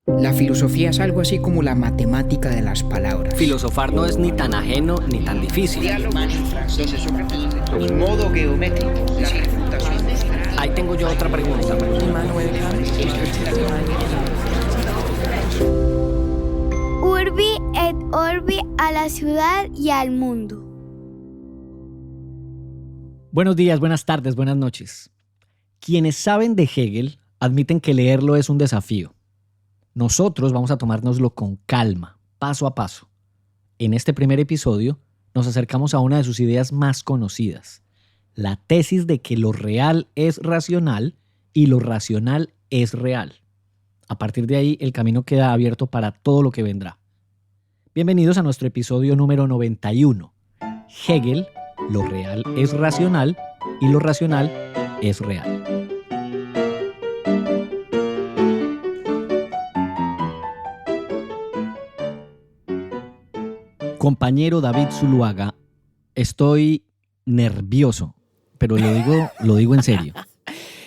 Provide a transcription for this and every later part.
La filosofía es algo así como la matemática de las palabras. Filosofar no es ni tan ajeno ni tan difícil. Y modo geométrico, la refutación. Ahí tengo yo otra pregunta. Urbi et Orbi a la ciudad y al mundo. Buenos días, buenas tardes, buenas noches. Quienes saben de Hegel admiten que leerlo es un desafío. Nosotros vamos a tomárnoslo con calma, paso a paso. En este primer episodio nos acercamos a una de sus ideas más conocidas, la tesis de que lo real es racional y lo racional es real. A partir de ahí, el camino queda abierto para todo lo que vendrá. Bienvenidos a nuestro episodio número 91. Hegel, lo real es racional y lo racional es real. Compañero David Zuluaga, estoy nervioso, pero lo digo en serio.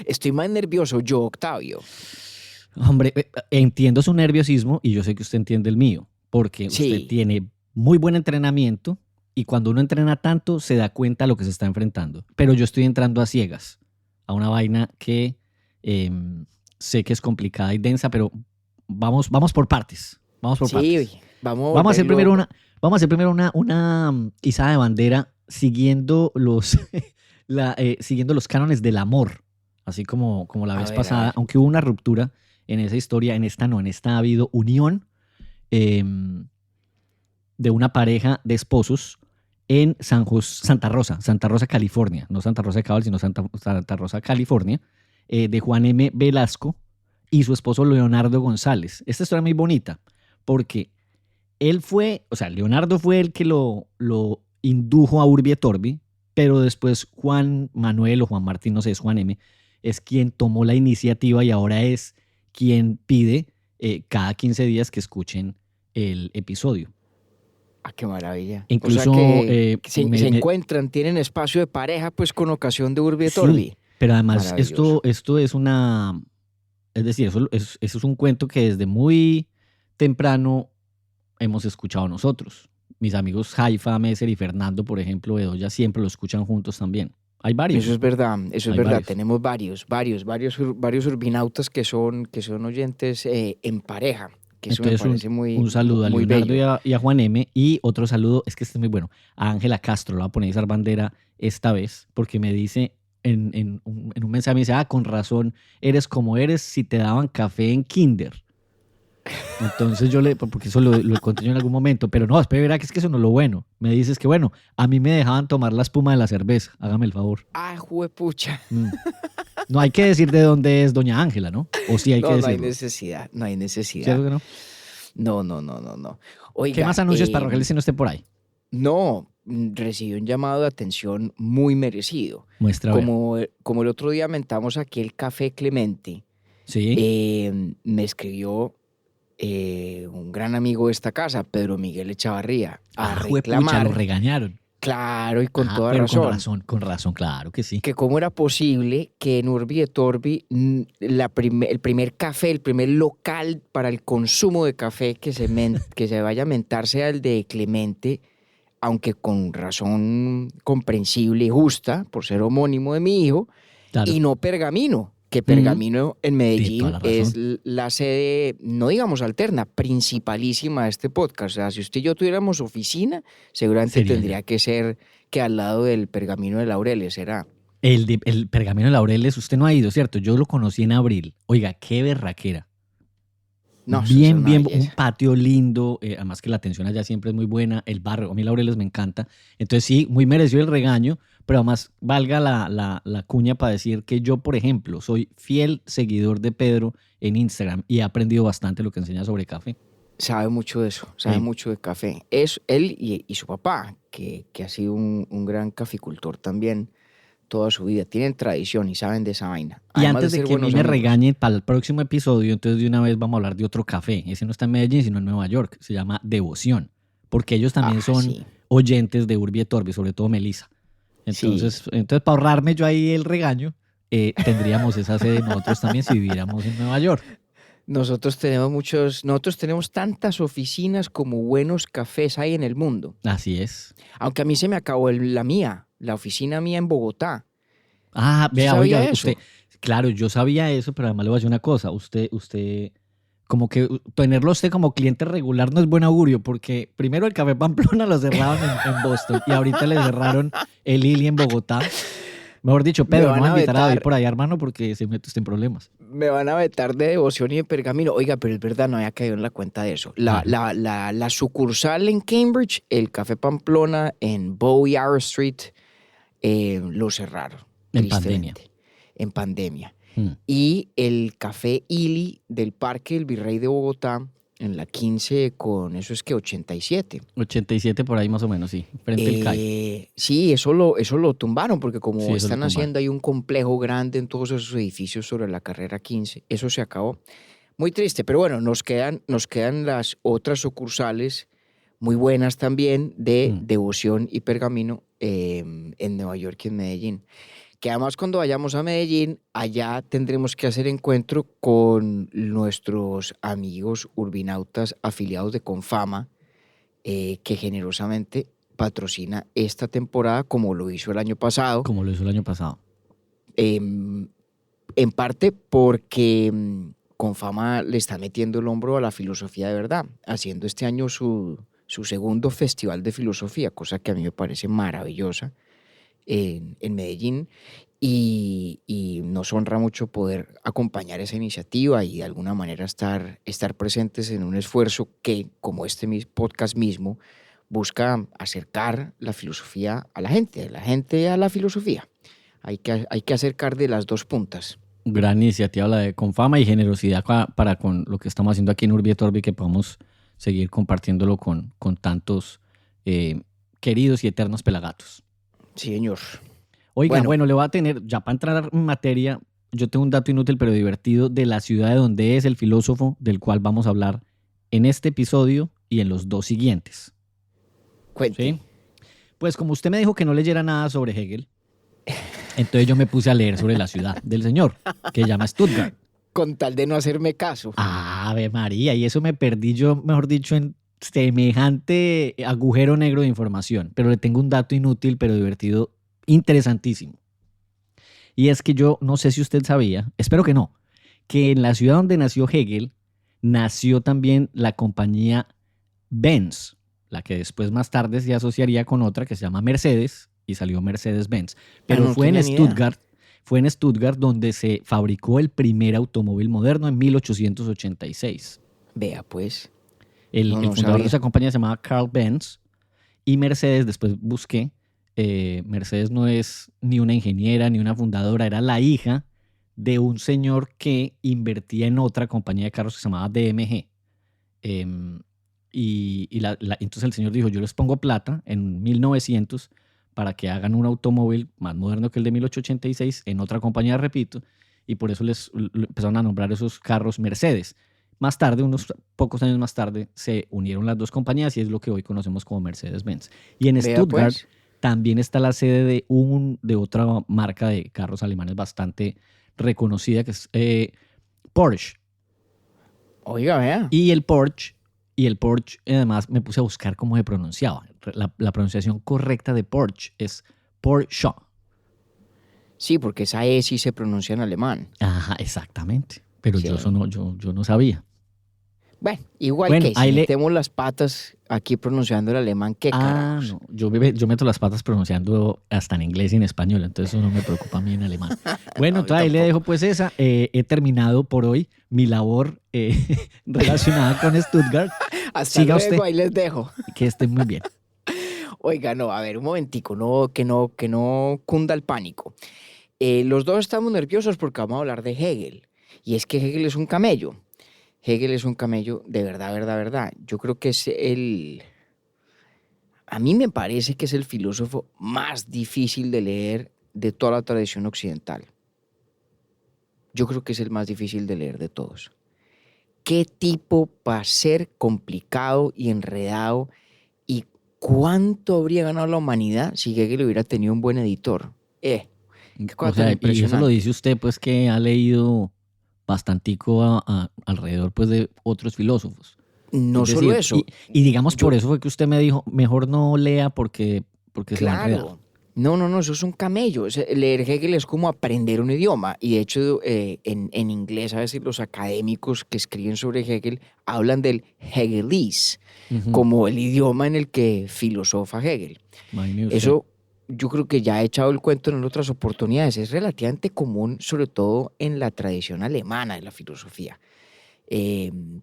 Estoy más nervioso yo, Octavio. Hombre, entiendo su nerviosismo y yo sé que usted entiende el mío, porque Sí. usted tiene muy buen entrenamiento y cuando uno entrena tanto se da cuenta de lo que se está enfrentando. Pero yo estoy entrando a ciegas, a una vaina que sé que es complicada y densa, pero vamos por partes. Vamos por partes. Sí, vamos Vamos a hacer volverlo- primero una izada de bandera siguiendo siguiendo los cánones del amor, así como la A vez ver, a pasada, ver. aunque hubo una ruptura en esa historia, en esta ha habido unión de una pareja de esposos en Santa Rosa, California, no Santa Rosa de Cabal, sino Santa Rosa, California, de Juan M. Velasco y su esposo Leonardo González. Esta historia es muy bonita porque Leonardo fue el que lo indujo a Urbi et Orbi, pero después Juan Manuel o Juan Martín, no sé, es Juan M., es quien tomó la iniciativa y ahora es quien pide cada 15 días que escuchen el episodio. Ah, qué maravilla. Incluso, o sea que se me- encuentran, tienen espacio de pareja, pues con ocasión de Urbi et Sí, Orbi. pero además Maravilloso. esto es es decir, eso es un cuento que desde muy temprano hemos escuchado nosotros. Mis amigos Haifa, Messer y Fernando, por ejemplo, Bedoya, siempre lo escuchan juntos también. Hay varios. Eso es verdad, eso es Hay verdad. varios. Tenemos varios urbinautas que son oyentes en pareja, que eso Entonces, me parece muy, un saludo a muy Leonardo bello. y a Juan M. Y otro saludo, es que este es muy bueno, a Ángela Castro. Le voy a poner esa bandera esta vez porque me dice en un mensaje, me dice, con razón, eres como eres si te daban café en kinder. Entonces porque eso lo conté yo en algún momento, pero no, espera, verá que es que eso no es lo bueno. Me dices que bueno, a mí me dejaban tomar la espuma de la cerveza, hágame el favor. Ah, juepucha. No hay que decir de dónde es doña Ángela, ¿no? O sí hay que No, no hay decirlo. necesidad, no hay necesidad. ¿Cierto que no? No. Oiga, ¿Qué más anuncios parroquiales si no esté por ahí? No, recibió un llamado de atención muy merecido. Muestra a ver. Como el otro día mentamos aquí el Café Clemente, Sí. me escribió un gran amigo de esta casa, Pedro Miguel Echavarría, a Juepucha, reclamar. lo regañaron. Claro, y con toda Pero razón. con razón, claro que sí. Que cómo era posible que en Urbi et Orbi el primer café, el primer local para el consumo de café que se vaya a mentar sea el de Clemente, aunque con razón comprensible y justa, por ser homónimo de mi hijo, Claro. y no Pergamino, que Pergamino en Medellín toda la es la sede, no digamos alterna, principalísima de este podcast. O sea, si usted y yo tuviéramos oficina, seguramente Sería tendría que ser que al lado del Pergamino de Laureles, ¿será? El Pergamino de Laureles, usted no ha ido, ¿cierto? Yo lo conocí en abril. Oiga, qué berraquera. No, eso es una bien, un belleza. patio lindo, además que la atención allá siempre es muy buena, el barrio, a mí Laureles me encanta. Entonces sí, muy merecido el regaño, pero además valga la cuña para decir que yo, por ejemplo, soy fiel seguidor de Pedro en Instagram y he aprendido bastante lo que enseña sobre café. Sabe mucho de eso, sabe Sí. mucho de café. Es él y su papá, que ha sido un gran caficultor también toda su vida. Tienen tradición y saben de esa vaina. Y Además antes de ser que a mí buenos me amigos. regañen para el próximo episodio, entonces de una vez vamos a hablar de otro café. Ese no está en Medellín, sino en Nueva York. Se llama Devoción. Porque ellos también son Sí. oyentes de Urbi et Orbi, sobre todo Melissa. Entonces, para ahorrarme yo ahí el regaño, tendríamos esa sede nosotros también si viviéramos en Nueva York. nosotros tenemos tantas oficinas como buenos cafés hay en el mundo. Así es. Aunque a mí se me acabó la oficina mía en Bogotá. Ah, ¿Usted vea, sabía oiga, eso? usted, claro, yo sabía eso, pero además le voy a decir una cosa, usted, como que tenerlo a usted como cliente regular no es buen augurio, porque primero el Café Pamplona lo cerraron en Boston y ahorita le cerraron el Ili en Bogotá. Mejor dicho, Me Pedro, no van va a a invitar a David vetar, por allá, hermano, porque se mete usted en problemas. me van a vetar de devoción y de pergamino. Oiga, pero es verdad, no había caído en la cuenta de eso. Claro, La sucursal en Cambridge, el Café Pamplona en Bowie R Street, lo cerraron, en pandemia. tristemente, en pandemia. Mm. Y el Café Ili del Parque del Virrey de Bogotá, en la 15 con, eso es que 87. 87 por ahí más o menos, sí, frente al CAI. Sí, eso lo tumbaron, porque como Sí, eso lo están tumbaron. haciendo ahí un complejo grande en todos esos edificios sobre la carrera 15, eso se acabó. Muy triste, pero bueno, nos quedan las otras sucursales muy buenas también de Mm. Devoción y Pergamino en Nueva York y en Medellín. Que además cuando vayamos a Medellín, allá tendremos que hacer encuentro con nuestros amigos urbinautas afiliados de Confama, que generosamente patrocina esta temporada como lo hizo el año pasado, Como lo hizo el año pasado. em, en parte porque Confama le está metiendo el hombro a la filosofía de verdad, haciendo este año su segundo festival de filosofía, cosa que a mí me parece maravillosa en Medellín y nos honra mucho poder acompañar esa iniciativa y de alguna manera estar presentes en un esfuerzo que, como este podcast mismo, busca acercar la filosofía a la gente a la filosofía. Hay que acercar de las dos puntas. Gran iniciativa la de Confama y generosidad para con lo que estamos haciendo aquí en Urbi et Orbi, que podamos seguir compartiéndolo con tantos queridos y eternos pelagatos. Sí, señor. Oiga, Bueno. bueno, le voy a tener, ya para entrar en materia, yo tengo un dato inútil pero divertido de la ciudad de donde es el filósofo del cual vamos a hablar en este episodio y en los dos siguientes. Cuente. ¿Sí? Pues como usted me dijo que no leyera nada sobre Hegel, entonces yo me puse a leer sobre la ciudad del señor, que se llama Stuttgart. Con tal de no hacerme caso. Ave María, y eso me perdí yo, mejor dicho, en semejante agujero negro de información. Pero le tengo un dato inútil pero divertido, interesantísimo. Y es que yo no sé si usted sabía, espero que no, que en la ciudad donde nació Hegel, nació también la compañía Benz, la que después más tarde se asociaría con otra que se llama Mercedes y salió Mercedes-Benz. Pero no fue en tenía ni idea. Stuttgart donde se fabricó el primer automóvil moderno en 1886. Vea, pues. El No fundador sabía. de esa compañía se llamaba Carl Benz y Mercedes, después busqué, Mercedes no es ni una ingeniera ni una fundadora, era la hija de un señor que invertía en otra compañía de carros que se llamaba DMG. Entonces el señor dijo, yo les pongo plata en 1900 para que hagan un automóvil más moderno que el de 1886 en otra compañía, repito, y por eso les empezaron a nombrar esos carros Mercedes. Más tarde, unos pocos años más tarde, se unieron las dos compañías y es lo que hoy conocemos como Mercedes-Benz. Y en Vea, Stuttgart pues. también está la sede de otra marca de carros alemanes bastante reconocida, que es Porsche. Oiga, vea. Y el Porsche, además me puse a buscar cómo se pronunciaba. La pronunciación correcta de Porsche es Porsche. Sí, porque esa E sí se pronuncia en alemán. Ajá, exactamente. Pero Sí. yo no sabía. Bueno, igual Bueno, que ahí si le- metemos las patas aquí pronunciando el alemán, ¿qué carajos? No. Yo meto las patas pronunciando hasta en inglés y en español, entonces eso no me preocupa a mí en alemán. Bueno, No, entonces ahí le tampoco. dejo pues esa. He terminado por hoy mi labor relacionada con Stuttgart. Hasta siga luego, usted. ahí les dejo. Que esté muy bien. Oiga, no, a ver, un momentico, que no cunda el pánico. Los dos estamos nerviosos porque vamos a hablar de Hegel. Y es que Hegel es un camello. Hegel es un camello de verdad, verdad, verdad. Yo creo que es a mí me parece que es el filósofo más difícil de leer de toda la tradición occidental. Yo creo que es el más difícil de leer de todos. ¿Qué tipo para ser complicado y enredado? ¿Y cuánto habría ganado la humanidad si Hegel hubiera tenido un buen editor? Qué cosa O tan sea, y eso lo impresionante. dice usted, pues que ha leído bastantico alrededor pues, de otros filósofos. No Es solo decir, eso. y digamos Yo- por eso fue que usted me dijo, mejor no lea porque se va a enredar. Claro. No, eso es un camello. Leer Hegel es como aprender un idioma. Y de hecho, en inglés a veces los académicos que escriben sobre Hegel hablan del Hegelese, Ujú. como el idioma en el que filosofa Hegel. Imagine usted. Eso yo creo que ya he echado el cuento en otras oportunidades. Es relativamente común, sobre todo en la tradición alemana de la filosofía.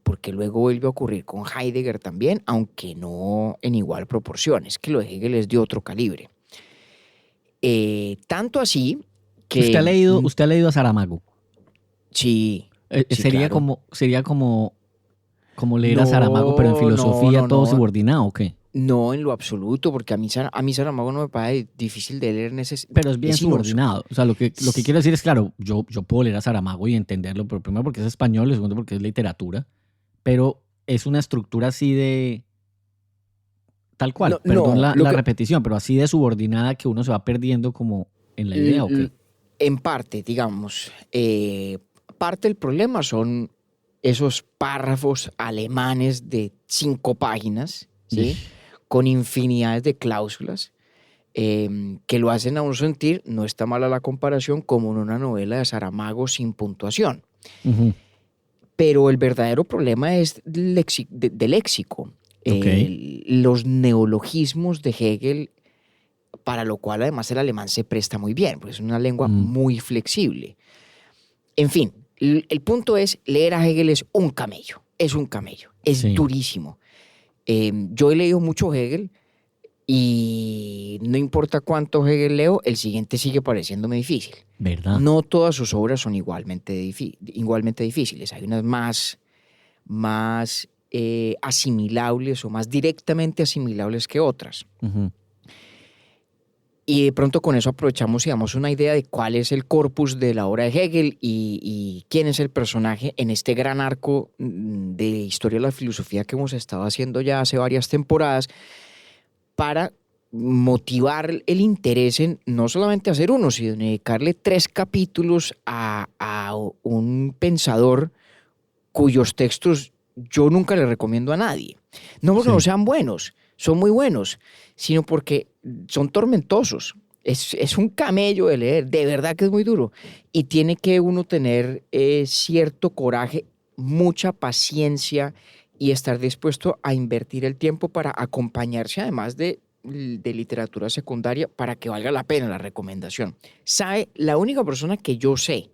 Porque luego vuelve a ocurrir con Heidegger también, aunque no en igual proporción. Es que lo de Hegel es de otro calibre. Tanto así que... Usted ha leído a Saramago. Sí, sí, Sería claro. como leer a Saramago, pero en No, filosofía no, todo no. subordinado, ¿o qué? No en lo absoluto, porque a mí Saramago no me parece difícil de leer en ese... Pero es bien es sinuoso. subordinado. O sea, lo que quiero decir es, claro, yo puedo leer a Saramago y entenderlo, pero primero porque es español y segundo porque es literatura, pero es una estructura así de... Tal cual, No, perdón no, lo la que- repetición, pero así de subordinada que uno se va perdiendo como en la idea, ¿o qué? En parte, digamos, parte del problema son esos párrafos alemanes de 5 páginas, ¿sí? Ish. Con infinidades de cláusulas que lo hacen a uno sentir, no está mala la comparación, como en una novela de Saramago sin puntuación. Ujú. Pero el verdadero problema es del léxico. Ok. Los neologismos de Hegel, para lo cual además el alemán se presta muy bien, porque es una lengua muy flexible. En fin, el punto es, leer a Hegel es un camello, es Sí. durísimo. Yo he leído mucho Hegel y no importa cuánto Hegel leo, el siguiente sigue pareciéndome difícil. ¿Verdad? No todas sus obras son igualmente difíciles. Hay unas más asimilables o más directamente asimilables que otras. Ujú. Y de pronto con eso aprovechamos y damos una idea de cuál es el corpus de la obra de Hegel y quién es el personaje en este gran arco de historia de la filosofía que hemos estado haciendo ya hace varias temporadas para motivar el interés en no solamente hacer uno, sino dedicarle 3 capítulos a un pensador cuyos textos yo nunca le recomiendo a nadie. No porque Sí. no sean buenos, son muy buenos, sino porque son tormentosos. Es un camello de leer, de verdad que es muy duro. Y tiene que uno tener cierto coraje, mucha paciencia y estar dispuesto a invertir el tiempo para acompañarse además de literatura secundaria para que valga la pena la recomendación. ¿Sabe? La única persona que yo sé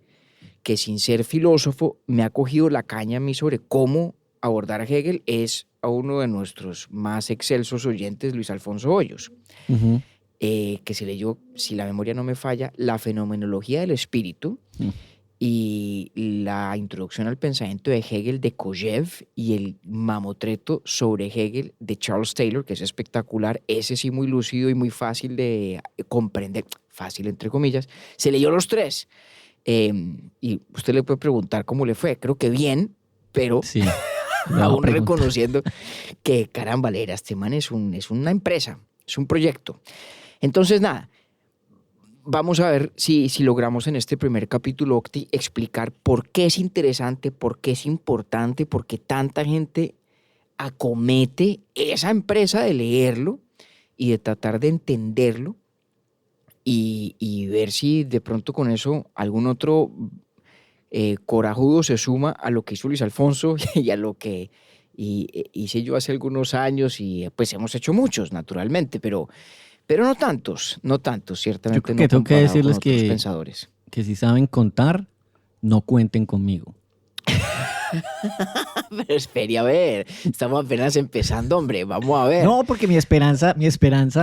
que sin ser filósofo me ha cogido la caña a mí sobre cómo abordar a Hegel es a uno de nuestros más excelsos oyentes, Luis Alfonso Hoyos, Ujú. que se leyó, si la memoria no me falla, La fenomenología del espíritu Mm. y la introducción al pensamiento de Hegel de Kojev y el mamotreto sobre Hegel de Charles Taylor, que es espectacular, ese sí muy lúcido y muy fácil de comprender, fácil entre comillas. Se leyó los 3 y usted le puede preguntar cómo le fue, creo que bien, pero Sí. Le voy a aún preguntar. reconociendo que caramba, leer a este man es una empresa, es un proyecto. Entonces, nada, vamos a ver si logramos en este primer capítulo, Octi, explicar por qué es interesante, por qué es importante, por qué tanta gente acomete esa empresa de leerlo y de tratar de entenderlo y ver si de pronto con eso algún otro corajudo se suma a lo que hizo Luis Alfonso y a lo que hice yo hace algunos años y pues hemos hecho muchos, naturalmente, pero no tantos, ciertamente Yo creo no que tengo que comparado con decirles otros pensadores. que si saben contar, no cuenten conmigo. Pero espere a ver, estamos apenas empezando, hombre, vamos a ver. No, porque mi esperanza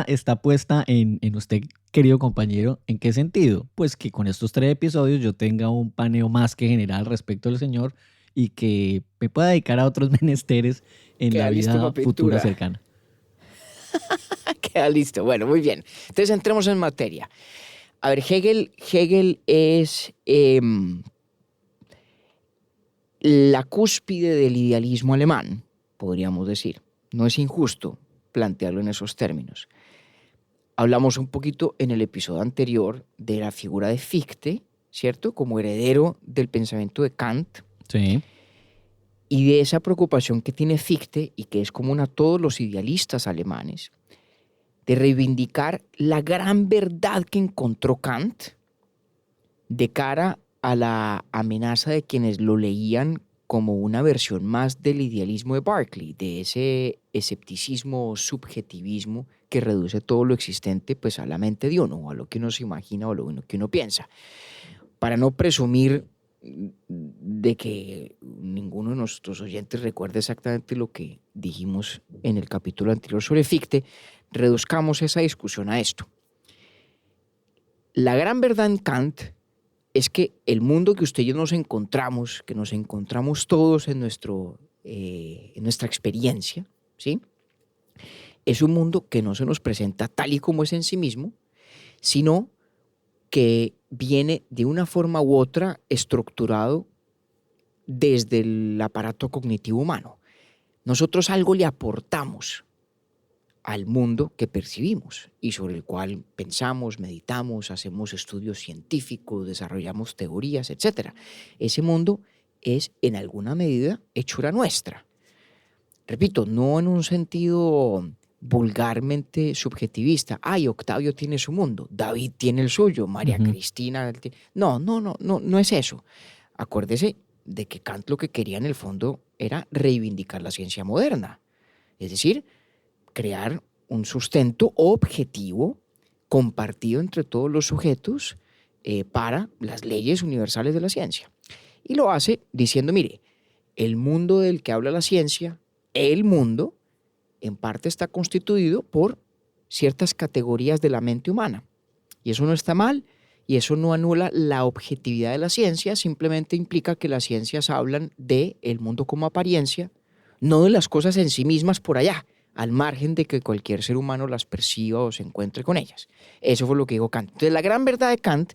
está puesta en usted, querido compañero. ¿En qué sentido? Pues que con estos 3 episodios yo tenga un paneo más que general respecto al Señor y que me pueda dedicar a otros menesteres en Queda la listo vida pa' pintura. futura cercana. Queda listo. Bueno, muy bien. Entonces entremos en materia. A ver, Hegel es la cúspide del idealismo alemán, podríamos decir. No es injusto plantearlo en esos términos. Hablamos un poquito en el episodio anterior de la figura de Fichte ¿cierto? Como heredero del pensamiento de Kant Sí. y de esa preocupación que tiene Fichte y que es común a todos los idealistas alemanes, de reivindicar la gran verdad que encontró Kant de cara a la amenaza de quienes lo leían como una versión más del idealismo de Berkeley, de ese escepticismo o subjetivismo que reduce todo lo existente pues a la mente de uno, a lo que uno se imagina o lo que uno piensa. Para no presumir de que ninguno de nuestros oyentes recuerde exactamente lo que dijimos en el capítulo anterior sobre Fichte, reduzcamos esa discusión a esto. La gran verdad en Kant es que el mundo que usted y yo nos encontramos, que nos encontramos todos en nuestra experiencia, ¿sí? Es un mundo que no se nos presenta tal y como es en sí mismo, sino que viene de una forma u otra estructurado desde el aparato cognitivo humano. Nosotros algo le aportamos al mundo que percibimos y sobre el cual pensamos, meditamos, hacemos estudios científicos, desarrollamos teorías, etc. Ese mundo es en alguna medida hechura nuestra. Repito, no en un sentido vulgarmente subjetivista. Ay, Octavio tiene su mundo, David tiene el suyo, María Cristina... No es eso. Acuérdese de que Kant lo que quería en el fondo era reivindicar la ciencia moderna. Es decir, crear un sustento objetivo compartido entre todos los sujetos para las leyes universales de la ciencia. Y lo hace diciendo, mire, el mundo del que habla la ciencia, el mundo, en parte está constituido por ciertas categorías de la mente humana. Y eso no está mal, y eso no anula la objetividad de la ciencia, simplemente implica que las ciencias hablan del mundo como apariencia, no de las cosas en sí mismas por allá, al margen de que cualquier ser humano las perciba o se encuentre con ellas. Eso fue lo que dijo Kant. Entonces, la gran verdad de Kant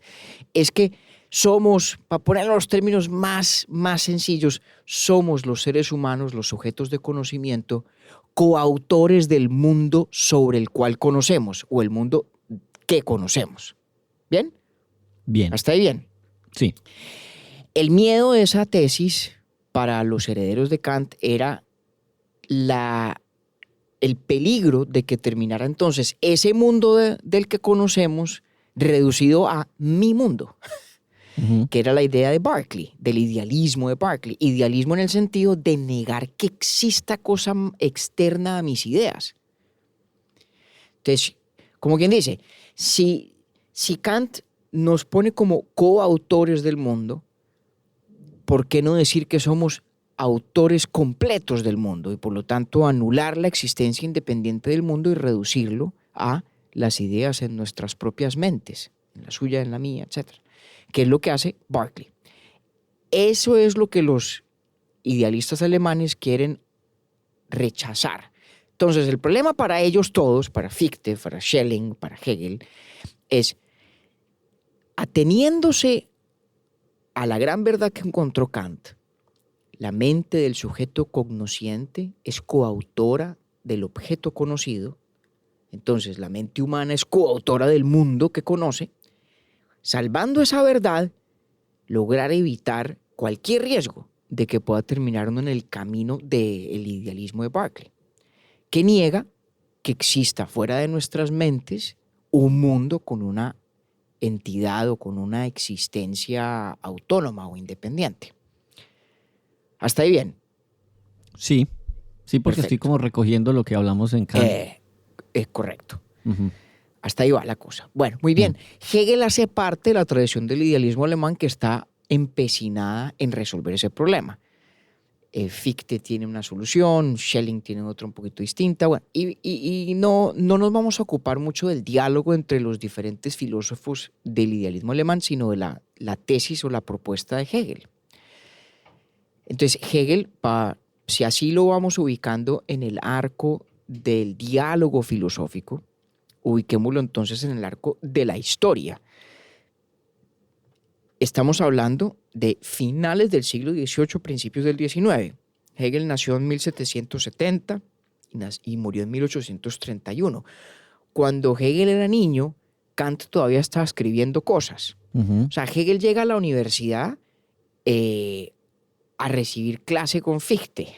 es que somos, para ponerlo en los términos más sencillos, somos los seres humanos, los sujetos de conocimiento, coautores del mundo sobre el cual conocemos, o el mundo que conocemos. ¿Bien? Bien. ¿Hasta ahí bien? Sí. El miedo de esa tesis para los herederos de Kant era el peligro de que terminara entonces ese mundo del que conocemos reducido a mi mundo, que era la idea de Berkeley, del idealismo de Berkeley. Idealismo en el sentido de negar que exista cosa externa a mis ideas. Entonces, como quien dice, si Kant nos pone como coautores del mundo, ¿por qué no decir que somos autores completos del mundo y por lo tanto anular la existencia independiente del mundo y reducirlo a las ideas en nuestras propias mentes, en la suya, en la mía, etc.? Que es lo que hace Berkeley. Eso es lo que los idealistas alemanes quieren rechazar. Entonces, el problema para ellos todos, para Fichte, para Schelling, para Hegel, es ateniéndose a la gran verdad que encontró Kant. La mente del sujeto cognosciente es coautora del objeto conocido. Entonces, la mente humana es coautora del mundo que conoce. Salvando esa verdad, lograr evitar cualquier riesgo de que pueda terminar uno en el camino del idealismo de Berkeley, que niega que exista fuera de nuestras mentes un mundo con una entidad o con una existencia autónoma o independiente. ¿Hasta ahí bien? Sí, porque Perfecto. estoy como recogiendo lo que hablamos en Kant. Es correcto. Hasta ahí va la cosa. Bueno, muy bien. Hegel hace parte de la tradición del idealismo alemán que está empecinada en resolver ese problema. Fichte tiene una solución, Schelling tiene otra un poquito distinta. Bueno, y no nos vamos a ocupar mucho del diálogo entre los diferentes filósofos del idealismo alemán, sino de la tesis o la propuesta de Hegel. Entonces, Hegel, si así lo vamos ubicando en el arco del diálogo filosófico, ubiquémoslo entonces en el arco de la historia. Estamos hablando de finales del siglo XVIII, principios del XIX. Hegel nació en 1770 y murió en 1831. Cuando Hegel era niño, Kant todavía estaba escribiendo cosas. Ujú. O sea, Hegel llega a la universidad a recibir clase con Fichte,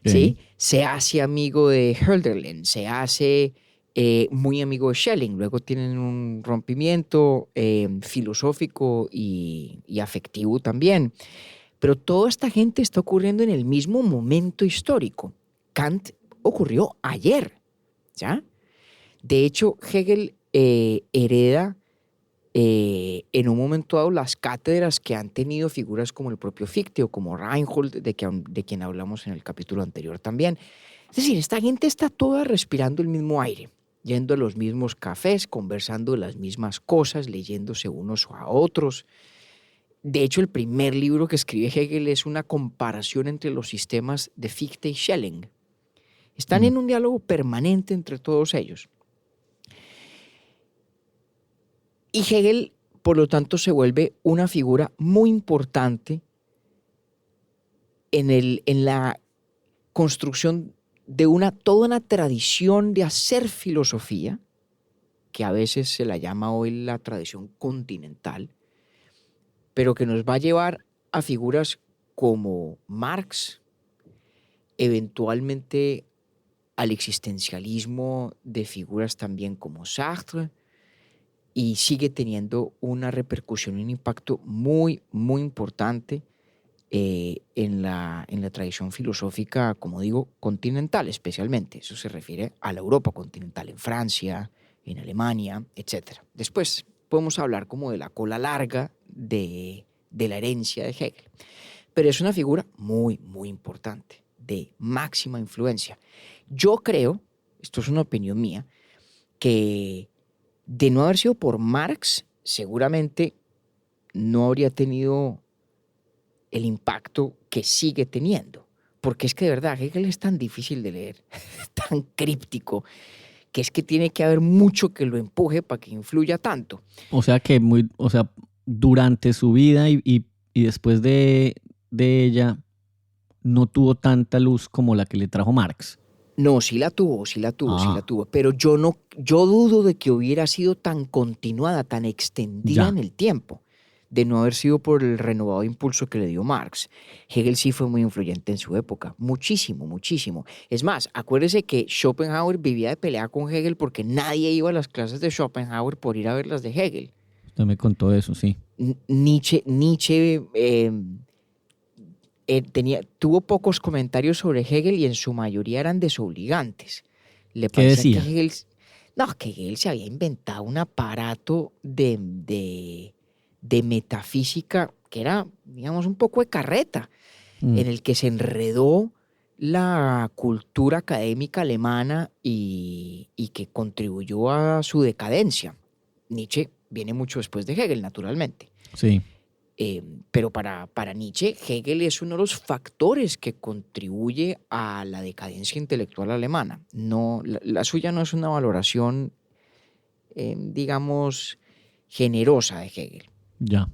¿sí? Se hace amigo de Hölderlin, se hace muy amigo de Schelling. Luego tienen un rompimiento filosófico y afectivo también. Pero toda esta gente está ocurriendo en el mismo momento histórico. Kant ocurrió ayer, ¿ya? De hecho, Hegel hereda en un momento dado las cátedras que han tenido figuras como el propio Fichte o como Reinhold, de quien hablamos en el capítulo anterior también. Es decir, esta gente está toda respirando el mismo aire, yendo a los mismos cafés, conversando de las mismas cosas, leyéndose unos a otros. De hecho, el primer libro que escribe Hegel es una comparación entre los sistemas de Fichte y Schelling. Están en un diálogo permanente entre todos ellos. Y Hegel, por lo tanto, se vuelve una figura muy importante en la construcción de toda una tradición de hacer filosofía, que a veces se la llama hoy la tradición continental, pero que nos va a llevar a figuras como Marx, eventualmente al existencialismo de figuras también como Sartre, y sigue teniendo una repercusión y un impacto muy, muy importante en la tradición filosófica, como digo, continental especialmente. Eso se refiere a la Europa continental, en Francia, en Alemania, etc. Después podemos hablar como de la cola larga de la herencia de Hegel. Pero es una figura muy, muy importante, de máxima influencia. Yo creo, esto es una opinión mía, que de no haber sido por Marx, seguramente no habría tenido el impacto que sigue teniendo. Porque es que de verdad Hegel es tan difícil de leer, tan críptico, que es que tiene que haber mucho que lo empuje para que influya tanto. O sea que durante su vida y después de ella no tuvo tanta luz como la que le trajo Marx. No, sí la tuvo. Pero yo dudo de que hubiera sido tan continuada, tan extendida en el tiempo, de no haber sido por el renovado impulso que le dio Marx. Hegel sí fue muy influyente en su época, muchísimo, muchísimo. Es más, acuérdese que Schopenhauer vivía de pelea con Hegel porque nadie iba a las clases de Schopenhauer por ir a ver las de Hegel. Usted me contó eso, sí. Nietzsche tuvo pocos comentarios sobre Hegel y en su mayoría eran desobligantes. ¿Qué decía? Que Hegel se había inventado un aparato de metafísica que era, digamos, un poco de carreta, en el que se enredó la cultura académica alemana y que contribuyó a su decadencia. Nietzsche viene mucho después de Hegel, naturalmente. Sí. Pero para Nietzsche, Hegel es uno de los factores que contribuye a la decadencia intelectual alemana. No, la suya no es una valoración, digamos, generosa de Hegel. Ya.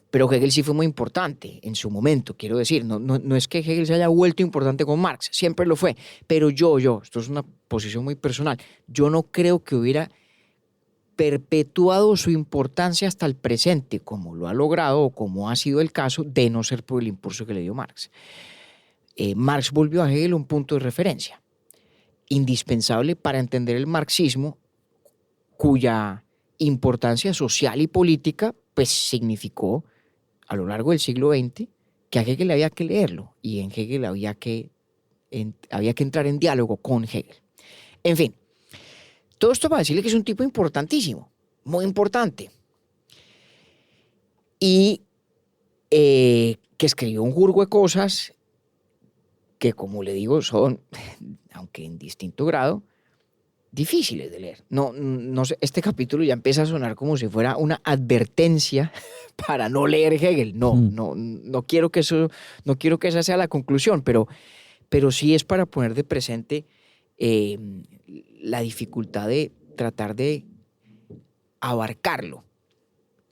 Pero Hegel sí fue muy importante en su momento, quiero decir. No es que Hegel se haya vuelto importante con Marx, siempre lo fue. Pero esto es una posición muy personal, yo no creo que hubiera perpetuado su importancia hasta el presente, como lo ha logrado o como ha sido el caso, de no ser por el impulso que le dio Marx. Marx volvió a Hegel un punto de referencia, indispensable para entender el marxismo, cuya importancia social y política pues significó a lo largo del siglo XX que a Hegel había que leerlo y en Hegel había que entrar en diálogo con Hegel. En fin, todo esto para decirle que es un tipo importantísimo, muy importante. Y que escribió un jurgo de cosas que, como le digo, son, aunque en distinto grado, difíciles de leer. No sé, este capítulo ya empieza a sonar como si fuera una advertencia para no leer Hegel. No quiero que esa sea la conclusión, pero sí es para poner de presente la dificultad de tratar de abarcarlo.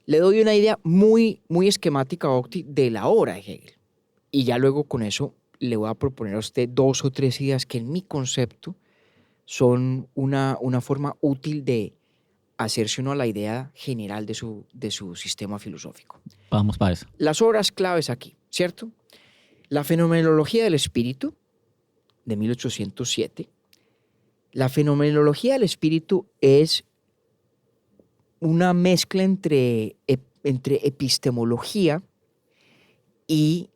Le doy una idea muy, muy esquemática, Octi, de la obra de Hegel. Y ya luego con eso le voy a proponer a usted 2 o 3 ideas que en mi concepto son una forma útil de hacerse uno a la idea general de su sistema filosófico. Vamos para eso. Las obras claves aquí, ¿cierto? La fenomenología del espíritu, de 1807. La fenomenología del espíritu es una mezcla entre epistemología y,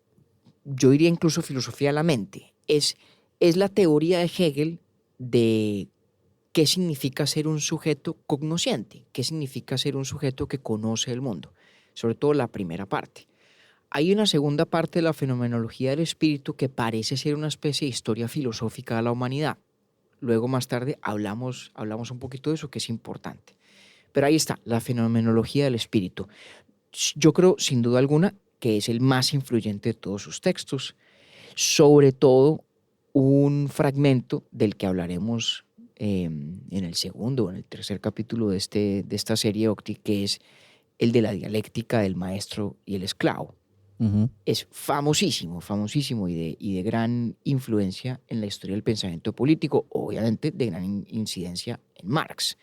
yo diría incluso, filosofía de la mente. Es la teoría de Hegel de qué significa ser un sujeto cognosciente, qué significa ser un sujeto que conoce el mundo, sobre todo la primera parte. Hay una segunda parte de la fenomenología del espíritu que parece ser una especie de historia filosófica de la humanidad. Luego, más tarde, hablamos un poquito de eso, que es importante. Pero ahí está, la fenomenología del espíritu. Yo creo, sin duda alguna, que es el más influyente de todos sus textos. Sobre todo, un fragmento del que hablaremos en el segundo o en el tercer capítulo de esta serie Octi, que es el de la dialéctica del maestro y el esclavo. Ujú. Es famosísimo y de gran influencia en la historia del pensamiento político, obviamente de gran incidencia en Marx.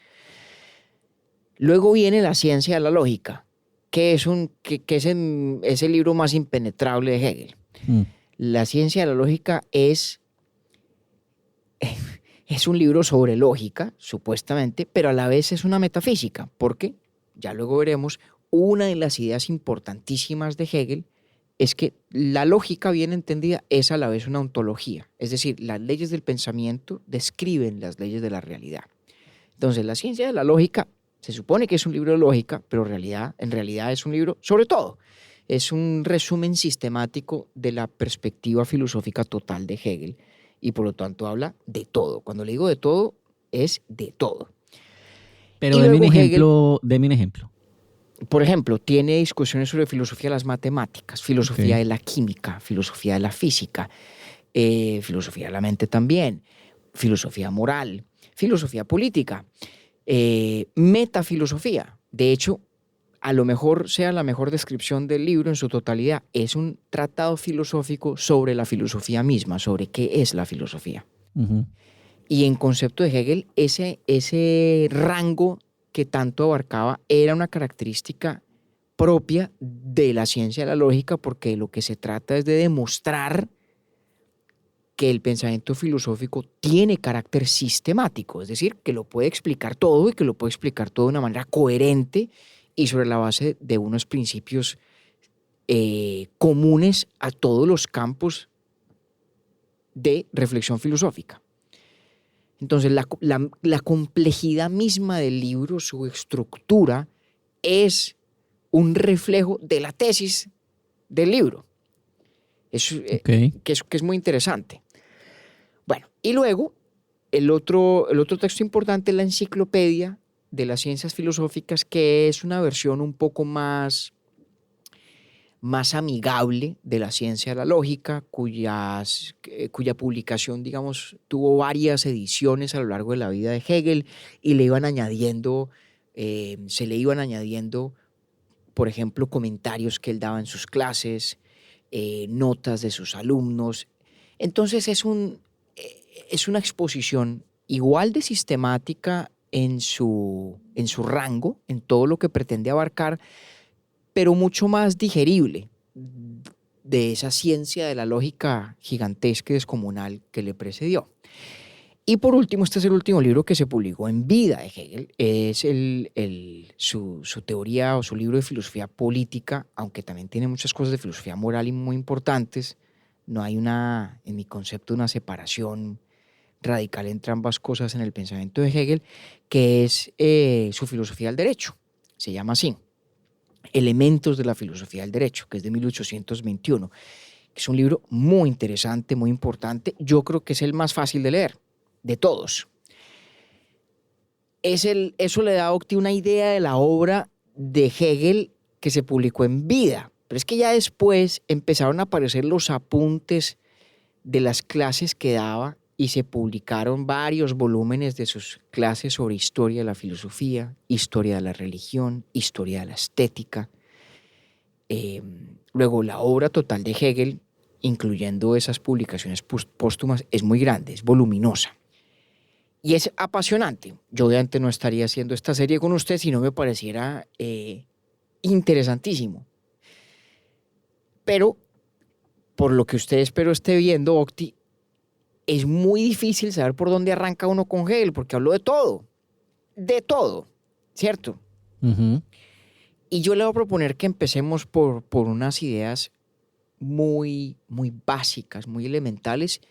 Luego viene La ciencia de la lógica, que es el libro más impenetrable de Hegel. Mm. La ciencia de la lógica es un libro sobre lógica, supuestamente, pero a la vez es una metafísica, porque, ya luego veremos, una de las ideas importantísimas de Hegel es que la lógica bien entendida es a la vez una ontología, es decir, las leyes del pensamiento describen las leyes de la realidad. Entonces, la ciencia de la lógica se supone que es un libro de lógica, pero en realidad es un libro sobre todo. Es un resumen sistemático de la perspectiva filosófica total de Hegel y por lo tanto habla de todo. Cuando le digo de todo, es de todo. Pero Y deme un luego ejemplo. Por ejemplo, tiene discusiones sobre filosofía de las matemáticas, filosofía de la química, filosofía de la física, filosofía de la mente también, filosofía moral, filosofía política, metafilosofía. De hecho, a lo mejor sea la mejor descripción del libro en su totalidad. Es un tratado filosófico sobre la filosofía misma, sobre qué es la filosofía. Ujú. Y en concepto de Hegel, ese rango que tanto abarcaba era una característica propia de la ciencia de la lógica, porque lo que se trata es de demostrar que el pensamiento filosófico tiene carácter sistemático, es decir, que lo puede explicar todo y que lo puede explicar todo de una manera coherente y sobre la base de unos principios comunes a todos los campos de reflexión filosófica. Entonces, la complejidad misma del libro, su estructura, es un reflejo de la tesis del libro. Que es muy interesante. Bueno, y luego, el otro texto importante es la Enciclopedia de las Ciencias Filosóficas, que es una versión un poco más amigable de la ciencia de la lógica, cuya publicación, digamos, tuvo varias ediciones a lo largo de la vida de Hegel y se le iban añadiendo, por ejemplo, comentarios que él daba en sus clases, notas de sus alumnos. Entonces es una exposición igual de sistemática en su rango, en todo lo que pretende abarcar, pero mucho más digerible de esa ciencia de la lógica gigantesca y descomunal que le precedió. Y por último, este es el último libro que se publicó en vida de Hegel, es su teoría o su libro de filosofía política, aunque también tiene muchas cosas de filosofía moral y muy importantes. No hay en mi concepto, una separación radical entre ambas cosas en el pensamiento de Hegel, que es su filosofía del derecho, se llama así. Elementos de la filosofía del derecho, que es de 1821. Es un libro muy interesante, muy importante. Yo creo que es el más fácil de leer, de todos. Eso le da a Octi una idea de la obra de Hegel que se publicó en vida. Pero es que ya después empezaron a aparecer los apuntes de las clases que daba y se publicaron varios volúmenes de sus clases sobre historia de la filosofía, historia de la religión, historia de la estética. Luego, la obra total de Hegel, incluyendo esas publicaciones póstumas, es muy grande, es voluminosa. Y es apasionante. Yo obviamente no estaría haciendo esta serie con usted si no me pareciera interesantísimo. Pero, por lo que usted espero esté viendo, Octi, es muy difícil saber por dónde arranca uno con Hegel, porque habló de todo, ¿cierto? Ujú. Y yo le voy a proponer que empecemos por unas ideas muy, muy básicas, muy elementales,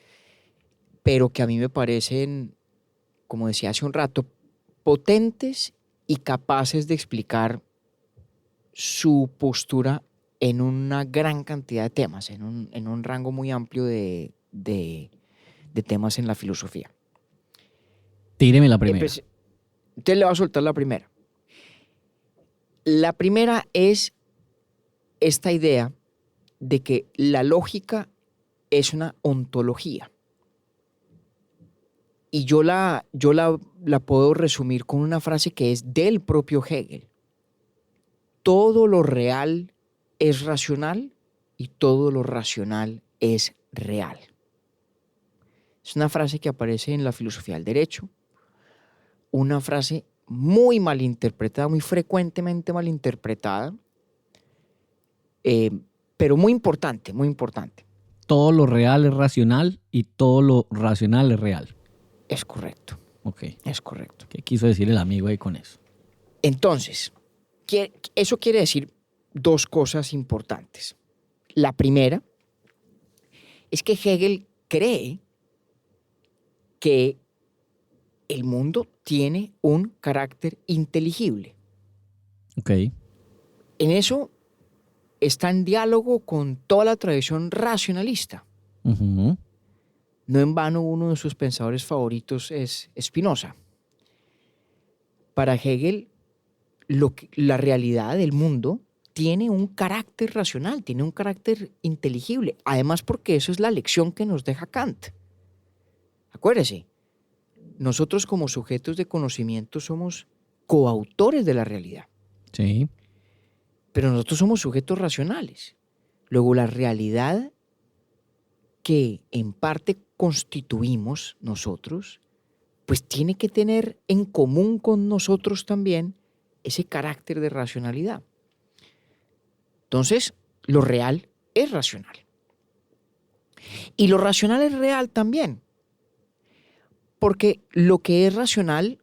pero que a mí me parecen, como decía hace un rato, potentes y capaces de explicar su postura en una gran cantidad de temas, en un rango muy amplio de temas en la filosofía. Tíreme la primera. Entonces le voy a soltar la primera. La primera es esta idea de que la lógica es una ontología. Y yo la puedo resumir con una frase que es del propio Hegel. Todo lo real es racional y todo lo racional es real. Es una frase que aparece en la filosofía del derecho, una frase muy malinterpretada, muy frecuentemente malinterpretada, pero muy importante, muy importante. Todo lo real es racional y todo lo racional es real. Es correcto. Ok. Es correcto. ¿Qué quiso decir el amigo ahí con eso? Entonces, eso quiere decir dos cosas importantes. La primera es que Hegel cree que el mundo tiene un carácter inteligible. Ok. En eso está en diálogo con toda la tradición racionalista. Ujú. No en vano uno de sus pensadores favoritos es Spinoza. Para Hegel, la realidad del mundo tiene un carácter racional, tiene un carácter inteligible. Además, porque eso es la lección que nos deja Kant. Acuérdese, nosotros como sujetos de conocimiento somos coautores de la realidad. Sí. Pero nosotros somos sujetos racionales. Luego, la realidad que en parte constituimos nosotros, pues tiene que tener en común con nosotros también ese carácter de racionalidad. Entonces, lo real es racional. Y lo racional es real también, porque lo que es racional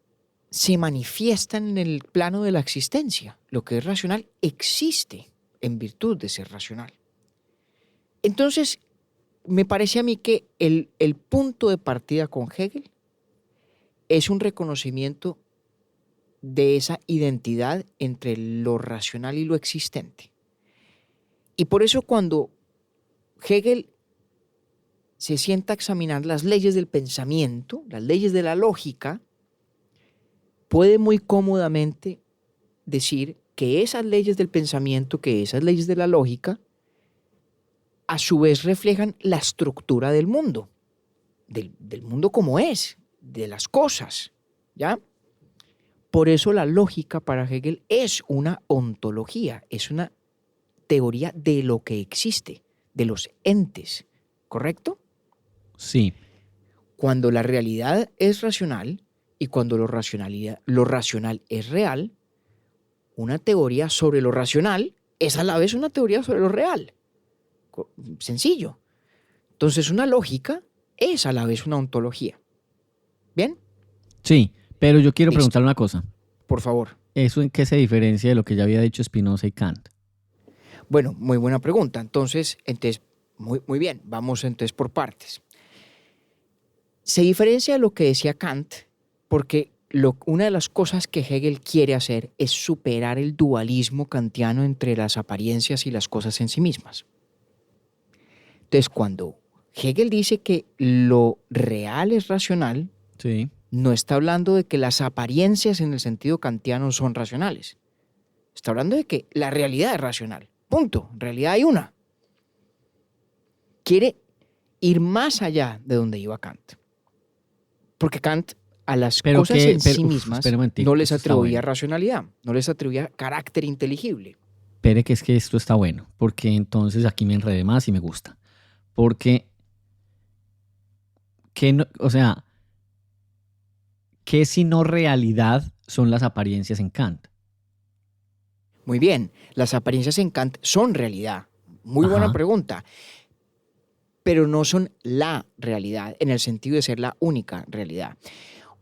se manifiesta en el plano de la existencia. Lo que es racional existe en virtud de ser racional. Entonces, me parece a mí que el punto de partida con Hegel es un reconocimiento de esa identidad entre lo racional y lo existente. Y por eso cuando Hegel se sienta a examinar las leyes del pensamiento, las leyes de la lógica, puede muy cómodamente decir que esas leyes del pensamiento, que esas leyes de la lógica, a su vez reflejan la estructura del mundo como es, de las cosas, ¿ya? Por eso la lógica para Hegel es una ontología, es una teoría de lo que existe, de los entes, ¿correcto? Sí. Cuando la realidad es racional y cuando lo racional es real, una teoría sobre lo racional es a la vez una teoría sobre lo real. Sencillo. Entonces, una lógica es a la vez una ontología. ¿Bien? Sí, pero yo quiero Listo. preguntar una cosa. Por favor. ¿Eso en qué se diferencia de lo que ya había dicho Spinoza y Kant? Bueno, muy buena pregunta. Entonces muy bien. Vamos entonces por partes. Se diferencia de lo que decía Kant porque una de las cosas que Hegel quiere hacer es superar el dualismo kantiano entre las apariencias y las cosas en sí mismas. Entonces, cuando Hegel dice que lo real es racional, Sí. no está hablando de que las apariencias en el sentido kantiano son racionales. Está hablando de que la realidad es racional. Punto. En realidad hay una. Quiere ir más allá de donde iba Kant. Porque Kant a las cosas en sí mismas no les atribuía racionalidad, no les atribuía carácter inteligible. Espere que es que esto está bueno, porque entonces aquí me enredé más y me gusta. Porque, o sea, ¿qué si no realidad son las apariencias en Kant? Muy bien, las apariencias en Kant son realidad. Muy buena Ajá. pregunta. Pero no son la realidad, en el sentido de ser la única realidad.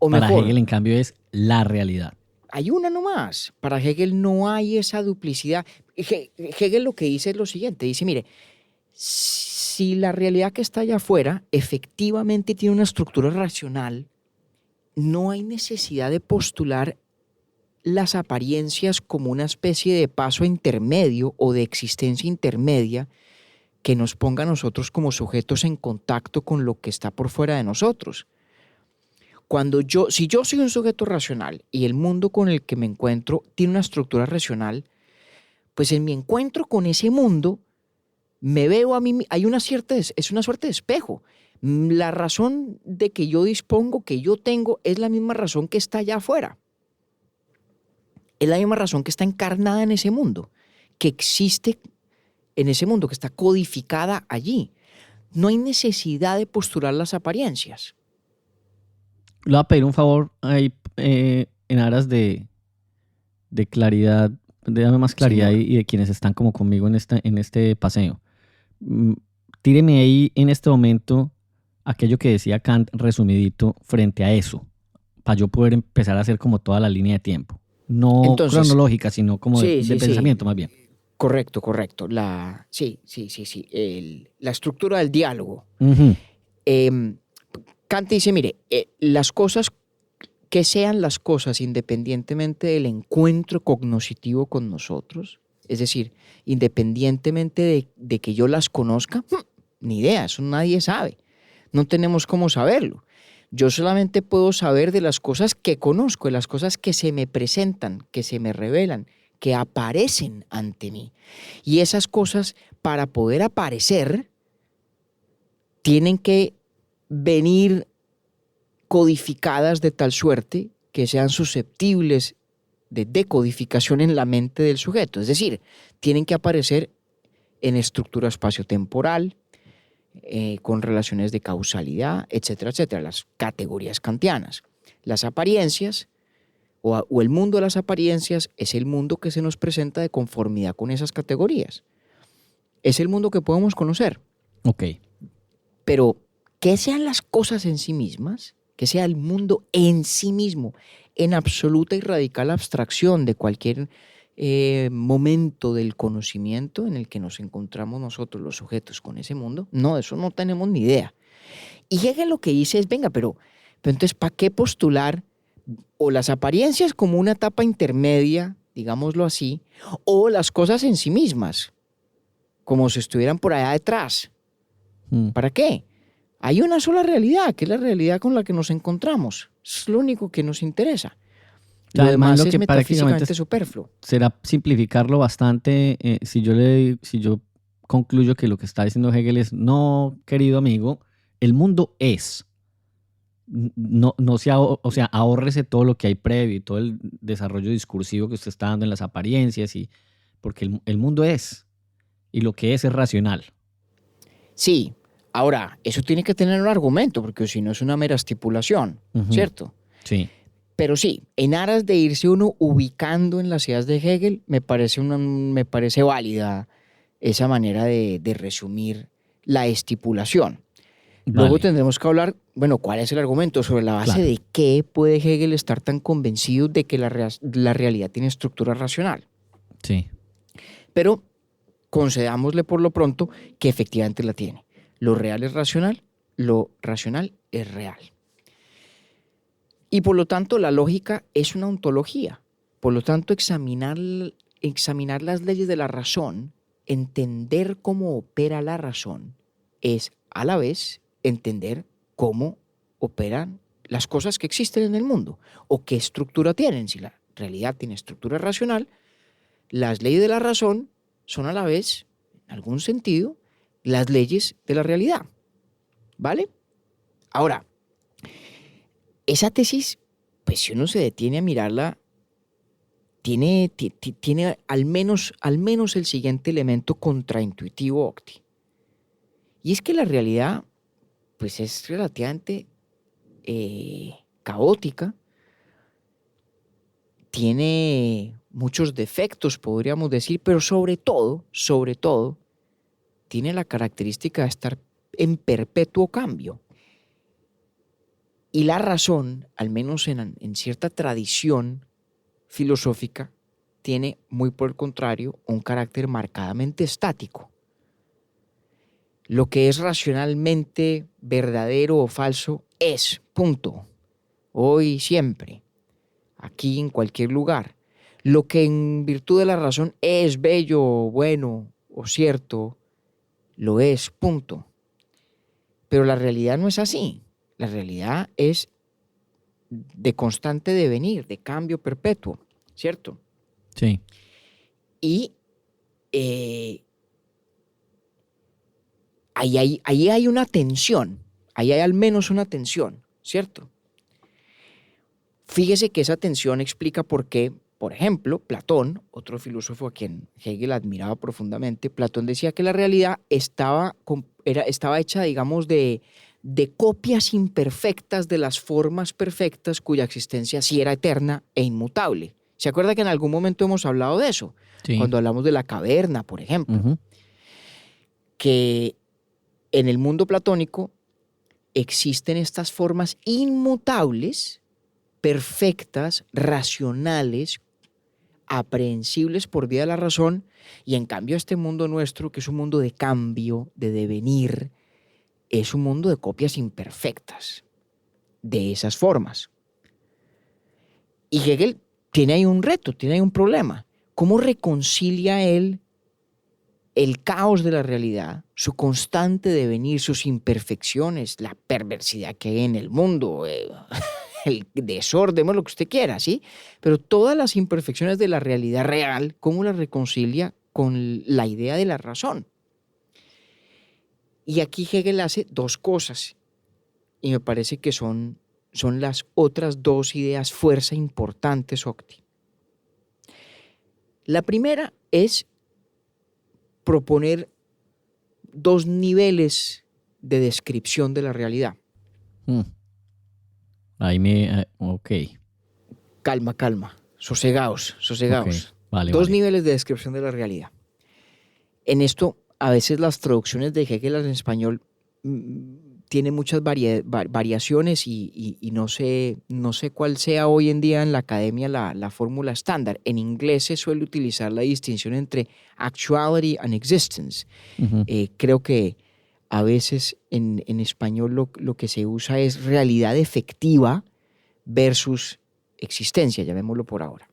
O Para mejor, Hegel, en cambio, es la realidad. hay una nomás. Para Hegel no hay esa duplicidad. Hegel lo que dice es lo siguiente. Dice, mire, si la realidad que está allá afuera efectivamente tiene una estructura racional, no hay necesidad de postular las apariencias como una especie de paso intermedio o de existencia intermedia que nos ponga a nosotros como sujetos en contacto con lo que está por fuera de nosotros. Si yo soy un sujeto racional y el mundo con el que me encuentro tiene una estructura racional, pues en mi encuentro con ese mundo me veo a mí, es una suerte de espejo. La razón de que yo dispongo, que yo tengo, es la misma razón que está allá afuera. Es la misma razón que está encarnada en ese mundo, que existe en ese mundo, que está codificada allí. No hay necesidad de postular las apariencias. Le voy a pedir un favor ahí en aras de claridad, de darme más claridad Señor. y de quienes están como conmigo en este paseo. Tíreme ahí en este momento aquello que decía Kant resumidito frente a eso, para yo poder empezar a hacer como toda la línea de tiempo. No Entonces, cronológica, sino como de sí. pensamiento más bien. Correcto. La estructura del diálogo. Ujú. Kant dice, mire, las cosas, que sean las cosas independientemente del encuentro cognoscitivo con nosotros, es decir, independientemente de que yo las conozca, ni idea, eso nadie sabe. No tenemos cómo saberlo. Yo solamente puedo saber de las cosas que conozco, de las cosas que se me presentan, que se me revelan, que aparecen ante mí. Y esas cosas, para poder aparecer, tienen que venir codificadas de tal suerte que sean susceptibles de decodificación en la mente del sujeto. Es decir, tienen que aparecer en estructura espaciotemporal, con relaciones de causalidad, etcétera, etcétera, las categorías kantianas. Las apariencias o el mundo de las apariencias es el mundo que se nos presenta de conformidad con esas categorías. Es el mundo que podemos conocer. Ok. Pero que sean las cosas en sí mismas, que sea el mundo en sí mismo, en absoluta y radical abstracción de cualquier momento del conocimiento en el que nos encontramos nosotros los sujetos con ese mundo, no, eso no tenemos ni idea. Y Hegel lo que dice es, venga, pero entonces, ¿para qué postular o las apariencias como una etapa intermedia, digámoslo así, o las cosas en sí mismas, como si estuvieran por allá detrás? ¿Para qué? Hay una sola realidad, que es la realidad con la que nos encontramos. Es lo único que nos interesa. Lo Además, demás lo es que metafísicamente prácticamente superfluo. será simplificarlo bastante. Si yo concluyo que lo que está diciendo Hegel es, no, querido amigo, el mundo es. No o sea, ahórrese todo lo que hay previo y todo el desarrollo discursivo que usted está dando en las apariencias, porque el mundo es, y lo que es racional. Sí, ahora, eso tiene que tener un argumento, porque si no es una mera estipulación, ¿cierto? Sí. Pero sí, en aras de irse uno ubicando en las ideas de Hegel, me parece válida esa manera de resumir la estipulación. Luego Vale. tendremos que hablar, bueno, ¿cuál es el argumento? Sobre la base Claro. de qué puede Hegel estar tan convencido de que la realidad tiene estructura racional. Sí. Pero concedámosle por lo pronto que efectivamente la tiene. Lo real es racional, lo racional es real. Y por lo tanto, la lógica es una ontología. Por lo tanto, examinar las leyes de la razón, entender cómo opera la razón, es a la vez entender cómo operan las cosas que existen en el mundo o qué estructura tienen. Si la realidad tiene estructura racional, las leyes de la razón son a la vez, en algún sentido, las leyes de la realidad. ¿Vale? Ahora, esa tesis, pues si uno se detiene a mirarla, tiene al menos el siguiente elemento contraintuitivo, Octi. Y es que la realidad, pues es relativamente caótica, tiene muchos defectos, podríamos decir, pero sobre todo, tiene la característica de estar en perpetuo cambio. Y la razón, al menos en cierta tradición filosófica, tiene, muy por el contrario, un carácter marcadamente estático. Lo que es racionalmente verdadero o falso es, punto. Hoy, siempre, aquí, en cualquier lugar. Lo que en virtud de la razón es bello, bueno o cierto, lo es, punto. Pero la realidad no es así. La realidad es de constante devenir, de cambio perpetuo, ¿cierto? Sí. Y ahí hay una tensión, ahí hay al menos una tensión, ¿cierto? Fíjese que esa tensión explica por qué, por ejemplo, Platón, otro filósofo a quien Hegel admiraba profundamente, Platón decía que la realidad estaba hecha, digamos, de copias imperfectas de las formas perfectas cuya existencia sí era eterna e inmutable. ¿Se acuerda que en algún momento hemos hablado de eso? Sí. Cuando hablamos de la caverna, por ejemplo. Ujú. Que en el mundo platónico existen estas formas inmutables, perfectas, racionales, aprehensibles por vía de la razón, y en cambio este mundo nuestro, que es un mundo de cambio, de devenir, es un mundo de copias imperfectas de esas formas. Y Hegel tiene ahí un reto, tiene ahí un problema. ¿Cómo reconcilia él el caos de la realidad, su constante devenir, sus imperfecciones, la perversidad que hay en el mundo, el desorden, lo que usted quiera, ¿sí? Pero todas las imperfecciones de la realidad real, ¿cómo las reconcilia con la idea de la razón? Y aquí Hegel hace dos cosas, y me parece que son las otras dos ideas fuerza importantes, Octi. La primera es proponer dos niveles de descripción de la realidad. Ok. Calma, sosegaos. Ok. Vale, Dos vale. niveles de descripción de la realidad. En esto, a veces las traducciones de Hegel en español tienen muchas variaciones y no sé cuál sea hoy en día en la academia la fórmula estándar. En inglés se suele utilizar la distinción entre actuality and existence. Ujú. Creo que a veces en español lo que se usa es realidad efectiva versus existencia, llamémoslo por ahora.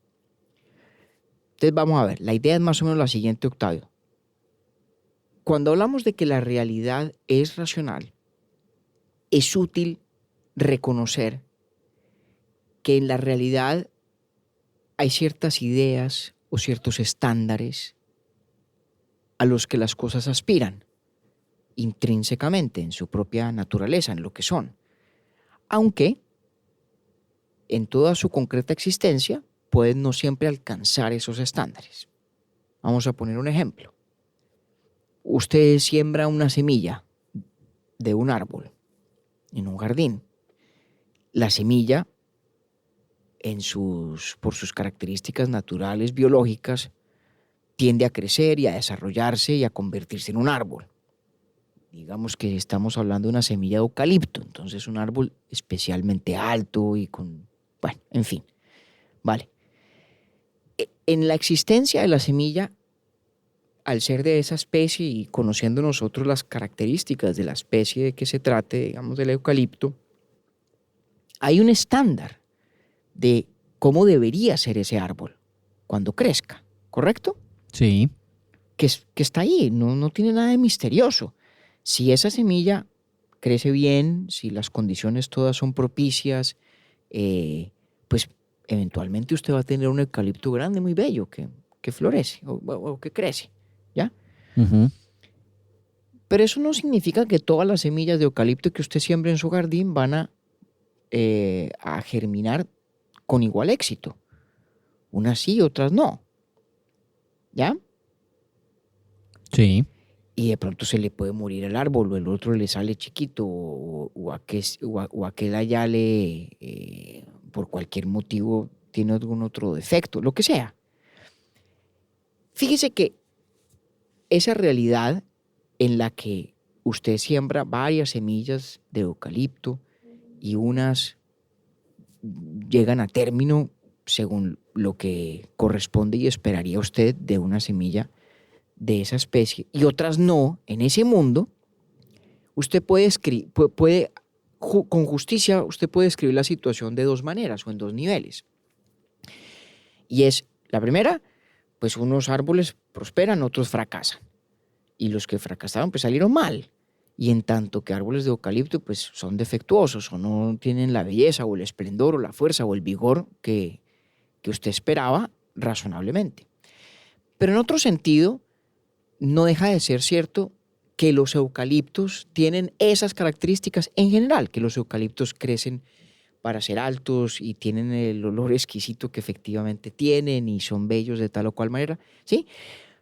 Entonces vamos a ver, la idea es más o menos la siguiente, Octavio. Cuando hablamos de que la realidad es racional, es útil reconocer que en la realidad hay ciertas ideas o ciertos estándares a los que las cosas aspiran intrínsecamente en su propia naturaleza, en lo que son. Aunque en toda su concreta existencia pueden no siempre alcanzar esos estándares. Vamos a poner un ejemplo. Usted siembra una semilla de un árbol en un jardín. La semilla, por sus características naturales, biológicas, tiende a crecer y a desarrollarse y a convertirse en un árbol. Digamos que estamos hablando de una semilla de eucalipto, entonces un árbol especialmente alto y con... Bueno, en fin, vale. En la existencia de la semilla, al ser de esa especie y conociendo nosotros las características de la especie de que se trate, digamos del eucalipto, hay un estándar de cómo debería ser ese árbol cuando crezca, ¿correcto? Sí. Que está ahí, no tiene nada de misterioso. Si esa semilla crece bien, si las condiciones todas son propicias, pues eventualmente usted va a tener un eucalipto grande, muy bello, que florece o que crece, ¿ya? Ujú. Pero eso no significa que todas las semillas de eucalipto que usted siembre en su jardín van a germinar con igual éxito. Unas sí, otras no. ¿Ya? Sí. Y de pronto se le puede morir el árbol o el otro le sale chiquito o aquel allá por cualquier motivo tiene algún otro defecto, lo que sea. Fíjese que esa realidad en la que usted siembra varias semillas de eucalipto y unas llegan a término según lo que corresponde y esperaría usted de una semilla de esa especie y otras no, en ese mundo, usted con justicia, usted puede describir la situación de dos maneras o en dos niveles. Y es, la primera, pues unos árboles prosperan, otros fracasan. Y los que fracasaron pues salieron mal. Y en tanto que árboles de eucalipto pues son defectuosos o no tienen la belleza o el esplendor o la fuerza o el vigor que usted esperaba razonablemente. Pero en otro sentido, no deja de ser cierto que los eucaliptos tienen esas características en general, que los eucaliptos crecen para ser altos y tienen el olor exquisito que efectivamente tienen y son bellos de tal o cual manera, ¿sí?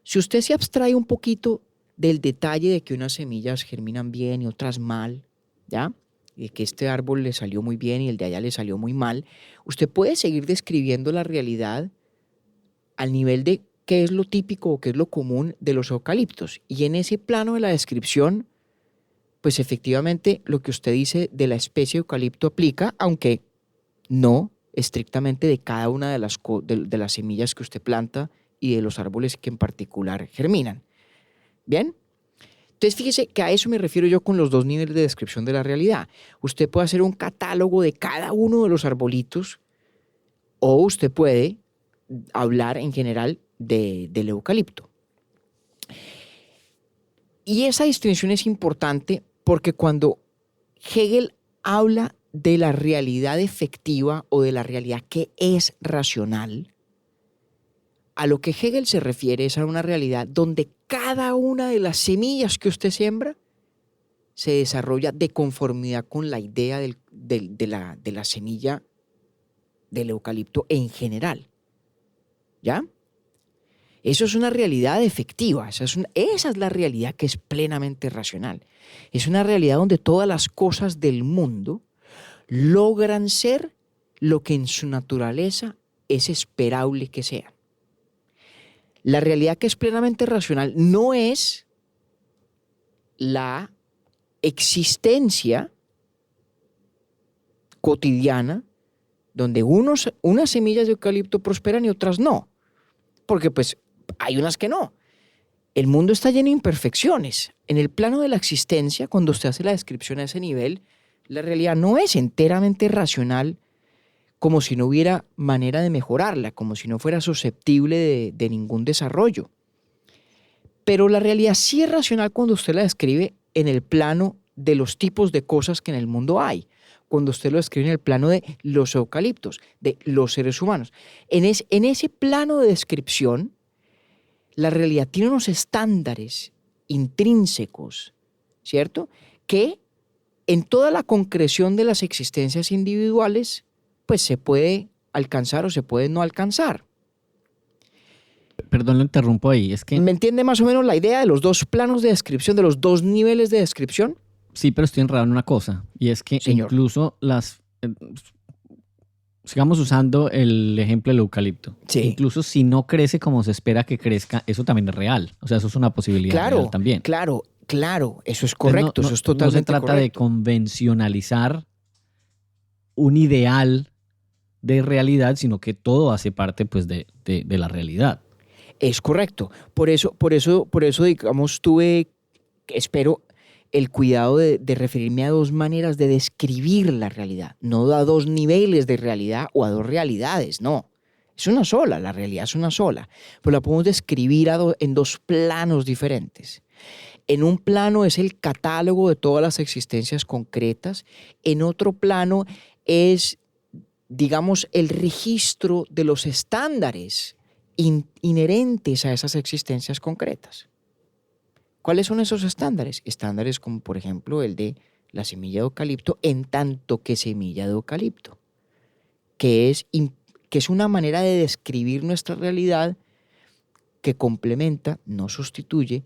Si usted se abstrae un poquito del detalle de que unas semillas germinan bien y otras mal, ¿ya? Y que este árbol le salió muy bien y el de allá le salió muy mal, usted puede seguir describiendo la realidad al nivel de qué es lo típico o qué es lo común de los eucaliptos. Y en ese plano de la descripción, pues efectivamente lo que usted dice de la especie de eucalipto aplica, aunque no estrictamente de cada una de las semillas que usted planta y de los árboles que en particular germinan. ¿Bien? Entonces fíjese que a eso me refiero yo con los dos niveles de descripción de la realidad. Usted puede hacer un catálogo de cada uno de los arbolitos o usted puede hablar en general del eucalipto. Y esa distinción es importante porque cuando Hegel habla de la realidad efectiva o de la realidad que es racional, a lo que Hegel se refiere es a una realidad donde cada una de las semillas que usted siembra se desarrolla de conformidad con la idea de la semilla del eucalipto en general. ¿Ya? Eso es una realidad efectiva, esa es la realidad que es plenamente racional. Es una realidad donde todas las cosas del mundo logran ser lo que en su naturaleza es esperable que sean. La realidad que es plenamente racional no es la existencia cotidiana donde unas semillas de eucalipto prosperan y otras no. Porque pues hay unas que no. El mundo está lleno de imperfecciones. En el plano de la existencia, cuando usted hace la descripción a ese nivel, la realidad no es enteramente racional, como si no hubiera manera de mejorarla, como si no fuera susceptible de ningún desarrollo. Pero la realidad sí es racional cuando usted la describe en el plano de los tipos de cosas que en el mundo hay, cuando usted lo describe en el plano de los eucaliptos, de los seres humanos. En ese plano de descripción, la realidad tiene unos estándares intrínsecos, ¿cierto? Que en toda la concreción de las existencias individuales, pues se puede alcanzar o se puede no alcanzar. Perdón, lo interrumpo ahí. Es que ¿Me entiende más o menos la idea de los dos planos de descripción, de los dos niveles de descripción? sí, pero estoy enredado en una cosa. Y es que Señor. incluso sigamos usando el ejemplo del eucalipto. Sí. Incluso si no crece como se espera que crezca, eso también es real. O sea, eso es una posibilidad real también. Claro, eso es correcto, Entonces, eso es totalmente no se trata de correcto. convencionalizar un ideal de realidad, sino que todo hace parte pues, de la realidad. Es correcto. Por eso, digamos, espero, el cuidado de referirme a dos maneras de describir la realidad, no a dos niveles de realidad o a dos realidades, no. Es una sola, la realidad es una sola, pero la podemos describir en dos planos diferentes. En un plano es el catálogo de todas las existencias concretas, en otro plano es, digamos, el registro de los estándares inherentes a esas existencias concretas. ¿Cuáles son esos estándares? Estándares como, por ejemplo, el de la semilla de eucalipto en tanto que semilla de eucalipto, que es una manera de describir nuestra realidad que complementa, no sustituye,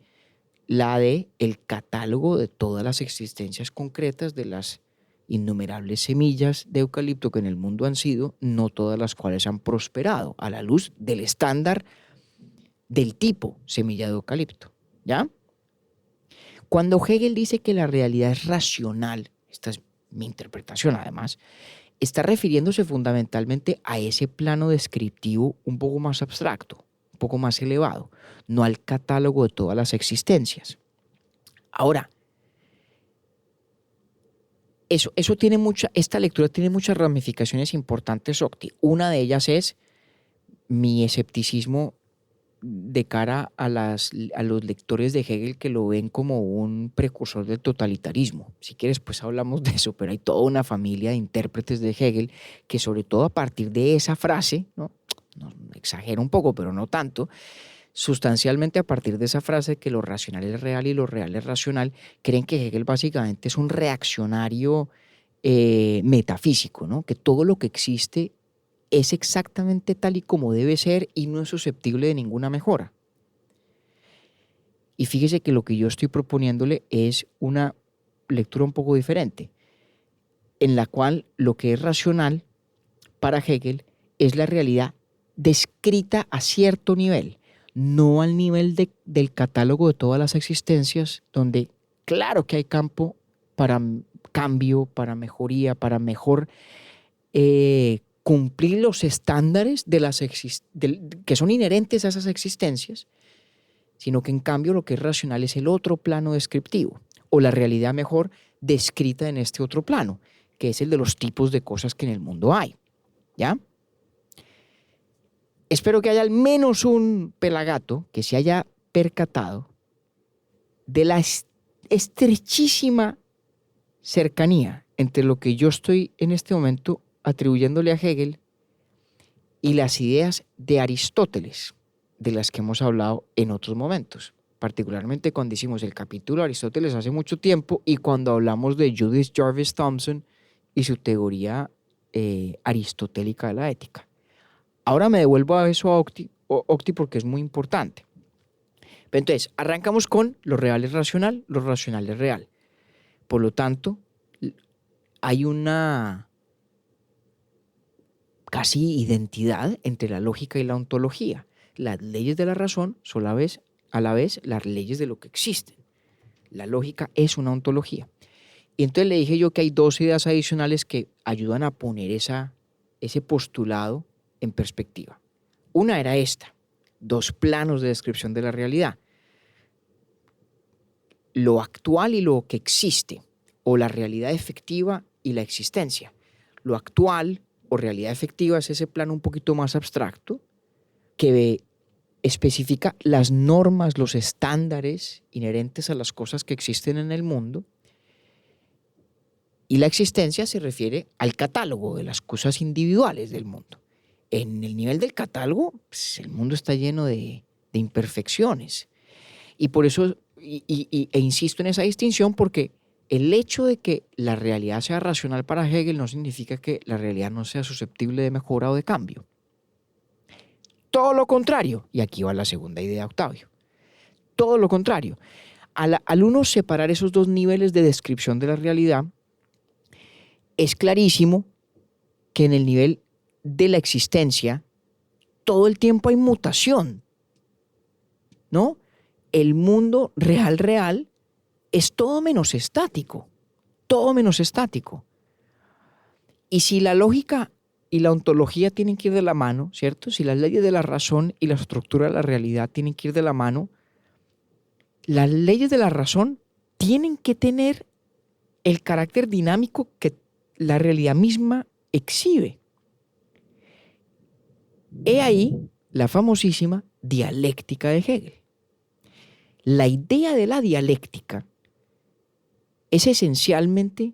la de el catálogo de todas las existencias concretas de las innumerables semillas de eucalipto que en el mundo han sido, no todas las cuales han prosperado a la luz del estándar del tipo semilla de eucalipto, ¿ya? Cuando Hegel dice que la realidad es racional, esta es mi interpretación además, está refiriéndose fundamentalmente a ese plano descriptivo un poco más abstracto, un poco más elevado, no al catálogo de todas las existencias. Ahora, esta lectura tiene muchas ramificaciones importantes, Octi. Una de ellas es mi escepticismo de cara a los lectores de Hegel que lo ven como un precursor del totalitarismo. Si quieres, pues hablamos de eso, pero hay toda una familia de intérpretes de Hegel que, sobre todo a partir de esa frase, ¿no? Exagero un poco, pero no tanto, sustancialmente a partir de esa frase que lo racional es real y lo real es racional, creen que Hegel básicamente es un reaccionario metafísico, ¿no? Que todo lo que existe es exactamente tal y como debe ser y no es susceptible de ninguna mejora. Y fíjese que lo que yo estoy proponiéndole es una lectura un poco diferente, en la cual lo que es racional para Hegel es la realidad descrita a cierto nivel, no al nivel del catálogo de todas las existencias, donde claro que hay campo para cambio, para mejoría, para mejor cumplir los estándares que son inherentes a esas existencias, sino que en cambio lo que es racional es el otro plano descriptivo, o la realidad mejor descrita en este otro plano, que es el de los tipos de cosas que en el mundo hay, ¿ya? Espero que haya al menos un pelagato que se haya percatado de la estrechísima cercanía entre lo que yo estoy en este momento atribuyéndole a Hegel y las ideas de Aristóteles, de las que hemos hablado en otros momentos, particularmente cuando hicimos el capítulo de Aristóteles hace mucho tiempo y cuando hablamos de Judith Jarvis Thomson y su teoría aristotélica de la ética. Ahora me devuelvo a eso a Octi porque es muy importante. Pero entonces, arrancamos con lo real es racional, lo racional es real. Por lo tanto, hay una casi identidad entre la lógica y la ontología. Las leyes de la razón son a la vez las leyes de lo que existen. La lógica es una ontología. Y entonces le dije yo que hay dos ideas adicionales que ayudan a poner ese postulado en perspectiva. Una era esta, dos planos de descripción de la realidad. Lo actual y lo que existe, o la realidad efectiva y la existencia. Lo actual o realidad efectiva es ese plano un poquito más abstracto que especifica las normas, los estándares inherentes a las cosas que existen en el mundo. Y la existencia se refiere al catálogo de las cosas individuales del mundo. En el nivel del catálogo, pues, el mundo está lleno de imperfecciones. Y por eso, e insisto en esa distinción, porque el hecho de que la realidad sea racional para Hegel no significa que la realidad no sea susceptible de mejora o de cambio. Todo lo contrario, y aquí va la segunda idea de Octavio, todo lo contrario. Al uno separar esos dos niveles de descripción de la realidad, es clarísimo que en el nivel de la existencia todo el tiempo hay mutación, ¿no? El mundo real es todo menos estático, todo menos estático. Y si la lógica y la ontología tienen que ir de la mano, ¿cierto? Si las leyes de la razón y la estructura de la realidad tienen que ir de la mano, las leyes de la razón tienen que tener el carácter dinámico que la realidad misma exhibe. He ahí la famosísima dialéctica de Hegel. La idea de la dialéctica es esencialmente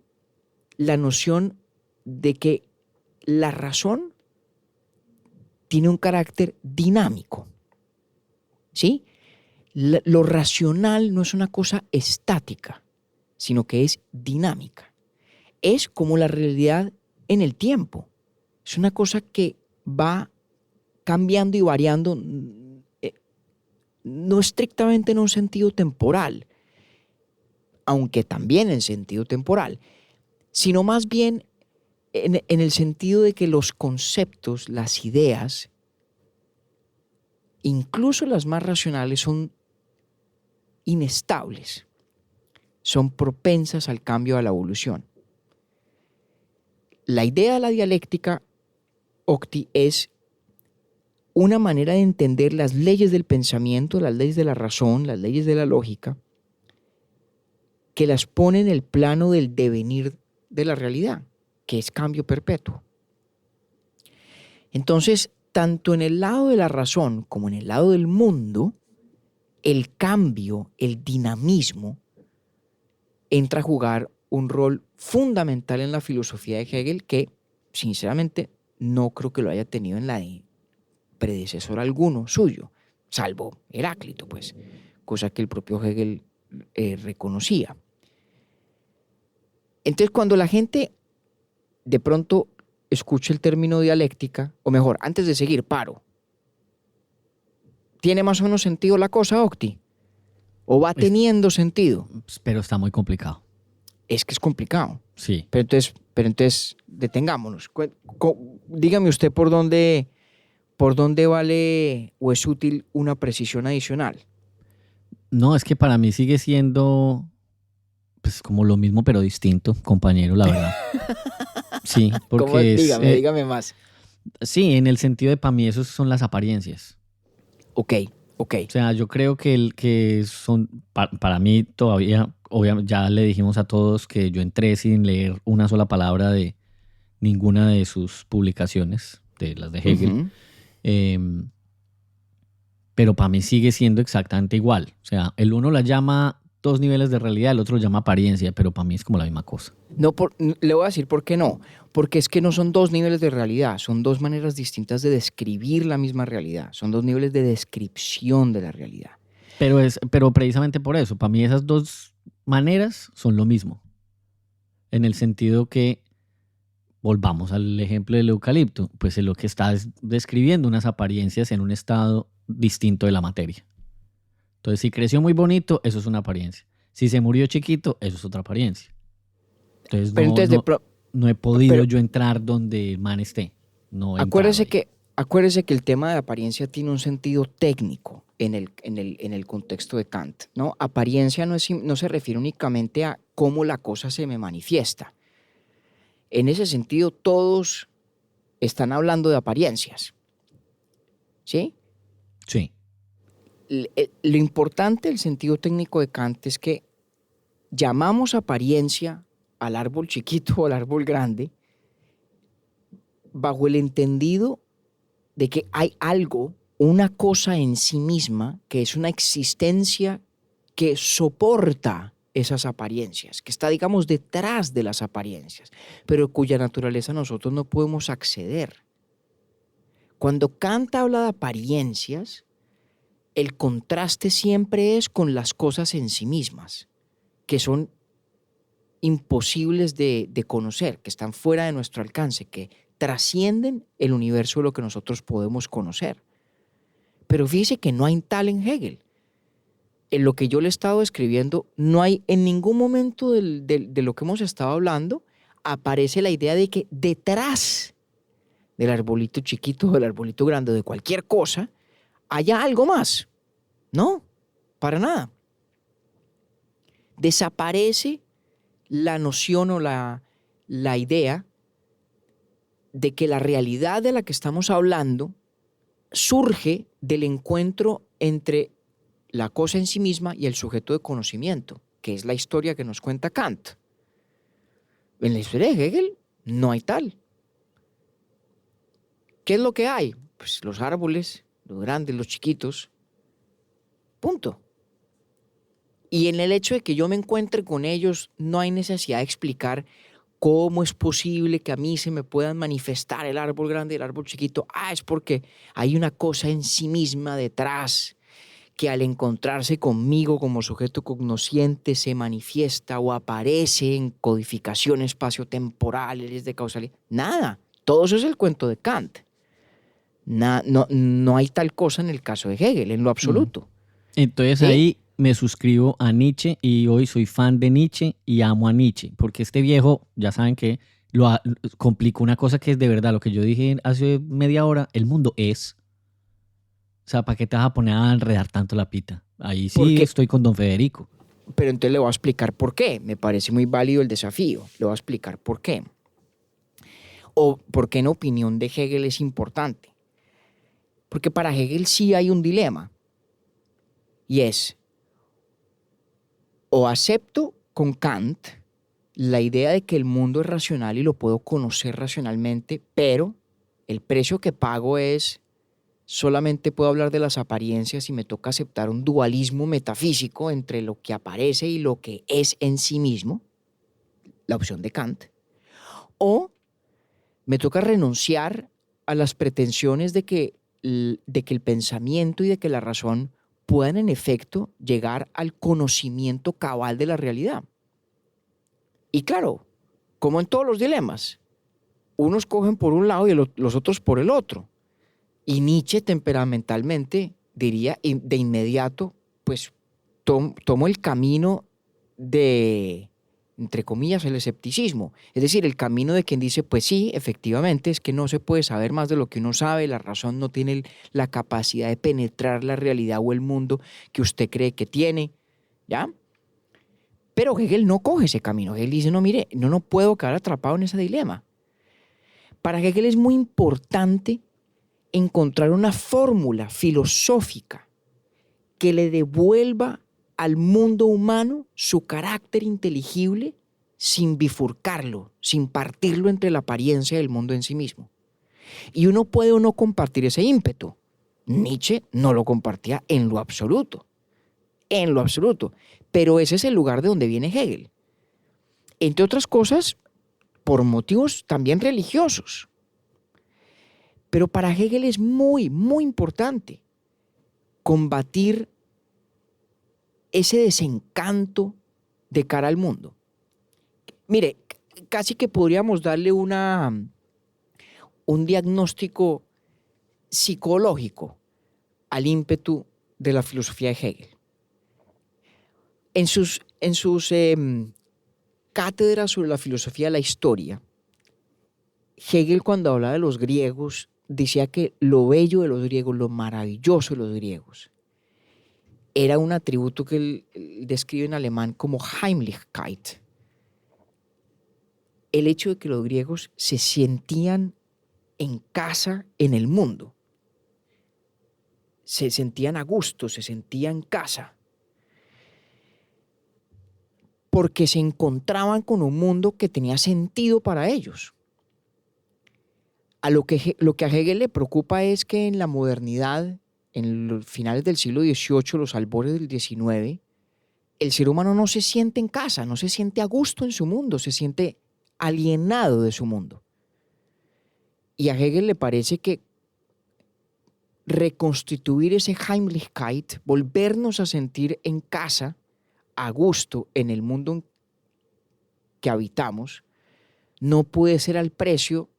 la noción de que la razón tiene un carácter dinámico, ¿sí? Lo racional no es una cosa estática, sino que es dinámica. Es como la realidad en el tiempo. Es una cosa que va cambiando y variando, no estrictamente en un sentido temporal, aunque también en sentido temporal, sino más bien en el sentido de que los conceptos, las ideas, incluso las más racionales, son inestables, son propensas al cambio, a la evolución. La idea de la dialéctica, Octi, es una manera de entender las leyes del pensamiento, las leyes de la razón, las leyes de la lógica, que las pone en el plano del devenir de la realidad, que es cambio perpetuo. Entonces, tanto en el lado de la razón como en el lado del mundo, el cambio, el dinamismo, entra a jugar un rol fundamental en la filosofía de Hegel que, sinceramente, no creo que lo haya tenido en la de predecesor alguno suyo, salvo Heráclito, pues, cosa que el propio Hegel reconocía. Entonces, cuando la gente de pronto escucha el término dialéctica, o mejor, antes de seguir, paro. ¿Tiene más o menos sentido la cosa, Octi? ¿O va teniendo sentido? Pero está muy complicado. Es que es complicado. Sí. Pero entonces detengámonos. Dígame usted por dónde vale o es útil una precisión adicional. No, es que para mí sigue siendo pues como lo mismo pero distinto, compañero, la verdad. Sí, porque dígame más. Sí, en el sentido de para mí esos son las apariencias. Ok. O sea, yo creo que son, para mí todavía, obviamente ya le dijimos a todos que yo entré sin leer una sola palabra de ninguna de sus publicaciones, de las de Hegel. Uh-huh. Pero para mí sigue siendo exactamente igual. O sea, el uno la llama dos niveles de realidad, el otro lo llama apariencia, pero para mí es como la misma cosa. No, le voy a decir por qué no. Porque es que no son dos niveles de realidad, son dos maneras distintas de describir la misma realidad. Son dos niveles de descripción de la realidad. Pero precisamente por eso, para mí esas dos maneras son lo mismo. En el sentido que, volvamos al ejemplo del eucalipto, pues es lo que está describiendo unas apariencias en un estado distinto de la materia. Entonces, si creció muy bonito, eso es una apariencia. Si se murió chiquito, eso es otra apariencia. Entonces, no he podido yo entrar donde el man esté. No acuérdese que el tema de apariencia tiene un sentido técnico en el contexto de Kant, ¿no? Apariencia no se refiere únicamente a cómo la cosa se me manifiesta. En ese sentido, todos están hablando de apariencias. ¿Sí? Sí. Lo importante del sentido técnico de Kant es que llamamos apariencia al árbol chiquito o al árbol grande bajo el entendido de que hay algo, una cosa en sí misma, que es una existencia que soporta esas apariencias, que está, digamos, detrás de las apariencias, pero cuya naturaleza nosotros no podemos acceder. Cuando Kant habla de apariencias, el contraste siempre es con las cosas en sí mismas, que son imposibles de conocer, que están fuera de nuestro alcance, que trascienden el universo de lo que nosotros podemos conocer. Pero fíjese que no hay tal en Hegel. En lo que yo le he estado describiendo, no hay en ningún momento de lo que hemos estado hablando, aparece la idea de que detrás del arbolito chiquito, del arbolito grande, de cualquier cosa, haya algo más. No, para nada. Desaparece la noción o la idea de que la realidad de la que estamos hablando surge del encuentro entre la cosa en sí misma y el sujeto de conocimiento, que es la historia que nos cuenta Kant. En la historia de Hegel no hay tal. ¿Qué es lo que hay? Pues los árboles, los grandes, los chiquitos, punto. Y en el hecho de que yo me encuentre con ellos, no hay necesidad de explicar cómo es posible que a mí se me puedan manifestar el árbol grande y el árbol chiquito. Es porque hay una cosa en sí misma detrás que al encontrarse conmigo como sujeto cognosciente se manifiesta o aparece en codificaciones espaciotemporales de causalidad. Nada, todo eso es el cuento de Kant. No hay tal cosa en el caso de Hegel, en lo absoluto. Entonces ¿sí? ahí me suscribo a Nietzsche y hoy soy fan de Nietzsche y amo a Nietzsche, porque este viejo, ya saben que complicó una cosa que es de verdad, lo que yo dije hace media hora, el mundo es. O sea, ¿para qué te vas a poner a enredar tanto la pita? Ahí sí Porque- estoy con don Federico. Pero entonces le voy a explicar por qué. Me parece muy válido el desafío. Le voy a explicar por qué. O por qué en opinión de Hegel es importante. Porque para Hegel sí hay un dilema. Y es, o acepto con Kant la idea de que el mundo es racional y lo puedo conocer racionalmente, pero el precio que pago es solamente puedo hablar de las apariencias y me toca aceptar un dualismo metafísico entre lo que aparece y lo que es en sí mismo, la opción de Kant, o me toca renunciar a las pretensiones de que el pensamiento y de que la razón puedan en efecto llegar al conocimiento cabal de la realidad. Y claro, como en todos los dilemas, unos cogen por un lado y los otros por el otro. Y Nietzsche temperamentalmente diría de inmediato, pues tomo el camino de, entre comillas, el escepticismo. Es decir, el camino de quien dice, pues sí, efectivamente, es que no se puede saber más de lo que uno sabe, la razón no tiene la capacidad de penetrar la realidad o el mundo que usted cree que tiene, ¿ya? Pero Hegel no coge ese camino. Hegel dice, no, mire, no puedo quedar atrapado en ese dilema. Para Hegel es muy importante encontrar una fórmula filosófica que le devuelva al mundo humano su carácter inteligible sin bifurcarlo, sin partirlo entre la apariencia del mundo en sí mismo. Y uno puede o no compartir ese ímpetu. Nietzsche no lo compartía en lo absoluto. En lo absoluto. Pero ese es el lugar de donde viene Hegel. Entre otras cosas, por motivos también religiosos. Pero para Hegel es muy, muy importante combatir ese desencanto de cara al mundo. Mire, casi que podríamos darle un diagnóstico psicológico al ímpetu de la filosofía de Hegel. En sus cátedras sobre la filosofía de la historia, Hegel, cuando hablaba de los griegos, decía que lo bello de los griegos, lo maravilloso de los griegos, era un atributo que él describe en alemán como Heimlichkeit. El hecho de que los griegos se sentían en casa en el mundo. Se sentían a gusto, se sentían en casa. Porque se encontraban con un mundo que tenía sentido para ellos. Lo que a Hegel le preocupa es que en la modernidad, en los finales del siglo XVIII, los albores del XIX, el ser humano no se siente en casa, no se siente a gusto en su mundo, se siente alienado de su mundo. Y a Hegel le parece que reconstituir ese Heimlichkeit, volvernos a sentir en casa, a gusto en el mundo que habitamos, no puede ser al precio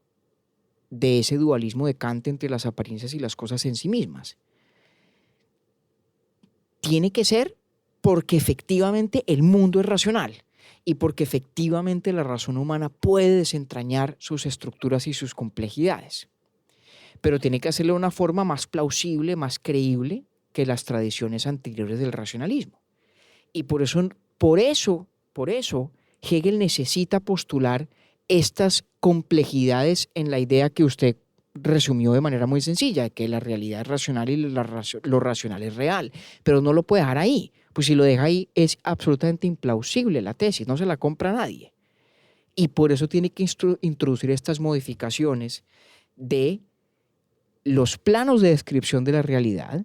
de ese dualismo de Kant entre las apariencias y las cosas en sí mismas. Tiene que ser porque efectivamente el mundo es racional y porque efectivamente la razón humana puede desentrañar sus estructuras y sus complejidades. Pero tiene que hacerlo de una forma más plausible, más creíble que las tradiciones anteriores del racionalismo. Y por eso Hegel necesita postular estas complejidades en la idea que usted resumió de manera muy sencilla, de que la realidad es racional y lo racional es real, pero no lo puede dejar ahí, pues si lo deja ahí es absolutamente implausible la tesis, no se la compra nadie. Y por eso tiene que introducir estas modificaciones de los planos de descripción de la realidad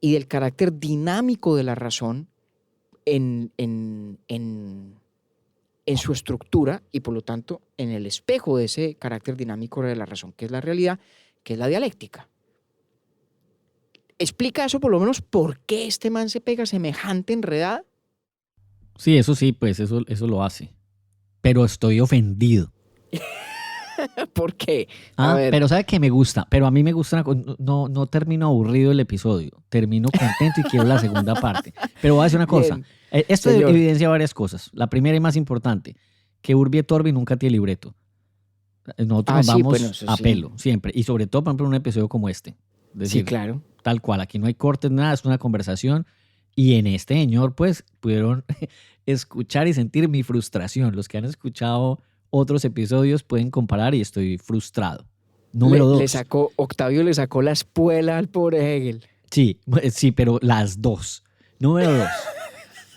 y del carácter dinámico de la razón en su estructura y por lo tanto en el espejo de ese carácter dinámico de la razón, que es la realidad, que es la dialéctica. ¿Explica eso por lo menos por qué este man se pega semejante enredada? Sí, eso sí, pues eso lo hace. Pero estoy ofendido. ¿Por qué? A ver. Pero ¿sabe qué me gusta? Pero a mí me gusta, no termino aburrido el episodio, termino contento y quiero la segunda parte. Pero voy a decir una cosa, Bien, esto señor. evidencia varias cosas. La primera y más importante, que Urbi et Orbi nunca tiene libreto. Nosotros nos Sí, vamos bueno, eso a sí. pelo, siempre. Y sobre todo, por ejemplo, en un episodio como este. Es decir, Sí, claro. tal cual, aquí no hay cortes, nada, es una conversación. Y en este señor, pues, pudieron escuchar y sentir mi frustración. Los que han escuchado otros episodios pueden comparar y estoy frustrado. Número dos. Octavio le sacó la espuela al pobre Hegel. Sí, sí, pero las dos. Número dos.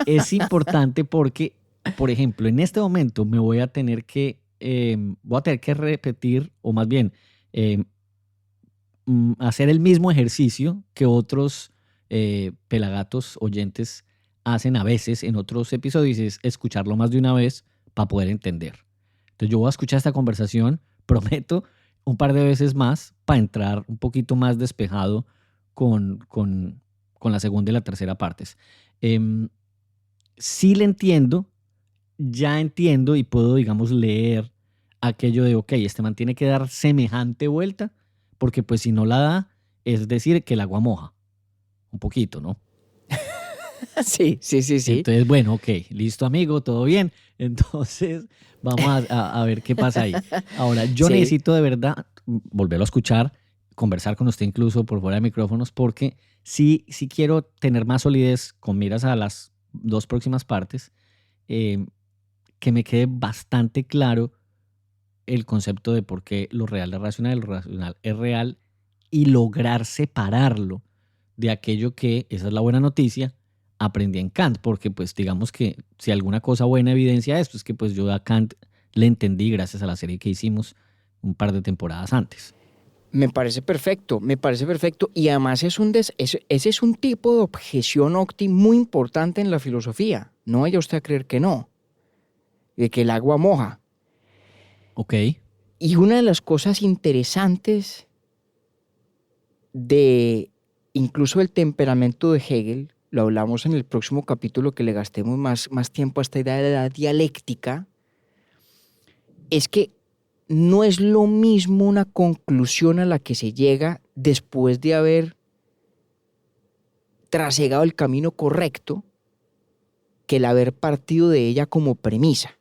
Es importante porque, por ejemplo, en este momento me voy a tener que repetir, o más bien, hacer el mismo ejercicio que otros pelagatos oyentes hacen a veces en otros episodios, es escucharlo más de una vez para poder entender. Entonces yo voy a escuchar esta conversación, prometo, un par de veces más para entrar un poquito más despejado con la segunda y la tercera partes. Sí le entiendo, ya entiendo y puedo, digamos, leer aquello de, ok, este man tiene que dar semejante vuelta, porque pues si no la da, es decir, que el agua moja. Un poquito, ¿no? Sí. Entonces, bueno, ok, listo amigo, todo bien. Entonces, vamos a ver qué pasa ahí. Ahora, yo Sí. necesito de verdad volverlo a escuchar, conversar con usted incluso por fuera de micrófonos, porque sí quiero tener más solidez con miras a las dos próximas partes, que me quede bastante claro el concepto de por qué lo real es racional, lo racional es real, y lograr separarlo de aquello que, esa es la buena noticia, aprendí en Kant, porque pues digamos que si alguna cosa buena evidencia esto, es que pues yo a Kant le entendí gracias a la serie que hicimos un par de temporadas antes. Me parece perfecto. Y además ese es un tipo de objeción, Octi, muy importante en la filosofía. No vaya usted a creer que no. De que el agua moja. Ok. Y una de las cosas interesantes de incluso el temperamento de Hegel, lo hablamos en el próximo capítulo, que le gastemos más tiempo a esta idea de la dialéctica, es que no es lo mismo una conclusión a la que se llega después de haber trasegado el camino correcto que el haber partido de ella como premisa.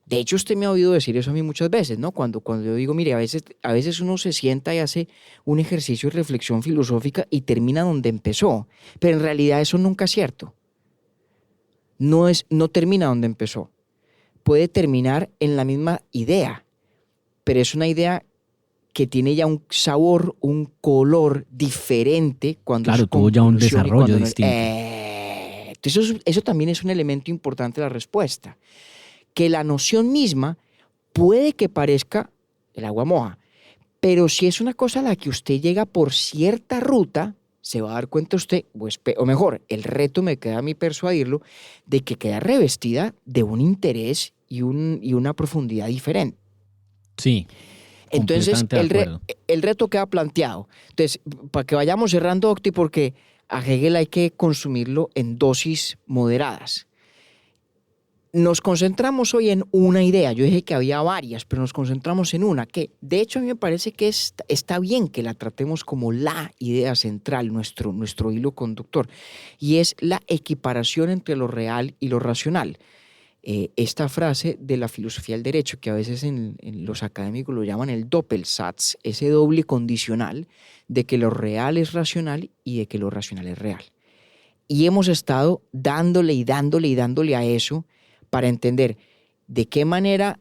De hecho, usted me ha oído decir eso a mí muchas veces, ¿no? Cuando yo digo, mire, a veces uno se sienta y hace un ejercicio de reflexión filosófica y termina donde empezó, pero en realidad eso nunca es cierto. No termina donde empezó. Puede terminar en la misma idea, pero es una idea que tiene ya un sabor, un color diferente cuando Claro, es tuvo ya un conclusión y desarrollo cuando no es. distinto. Entonces eso también es un elemento importante de la respuesta. Que la noción misma puede que parezca el agua moja, pero si es una cosa a la que usted llega por cierta ruta, se va a dar cuenta usted, o mejor, el reto me queda a mí persuadirlo, de que queda revestida de un interés y una profundidad diferente. Sí. Entonces, Completamente de acuerdo. el reto queda planteado. Entonces, para que vayamos cerrando, Octi, porque a Hegel hay que consumirlo en dosis moderadas. Nos concentramos hoy en una idea. Yo dije que había varias, pero nos concentramos en una, que de hecho a mí me parece que está bien que la tratemos como la idea central, nuestro hilo conductor, y es la equiparación entre lo real y lo racional. Esta frase de la filosofía del derecho, que a veces en los académicos lo llaman el Doppelsatz, ese doble condicional de que lo real es racional y de que lo racional es real. Y hemos estado dándole a eso para entender de qué manera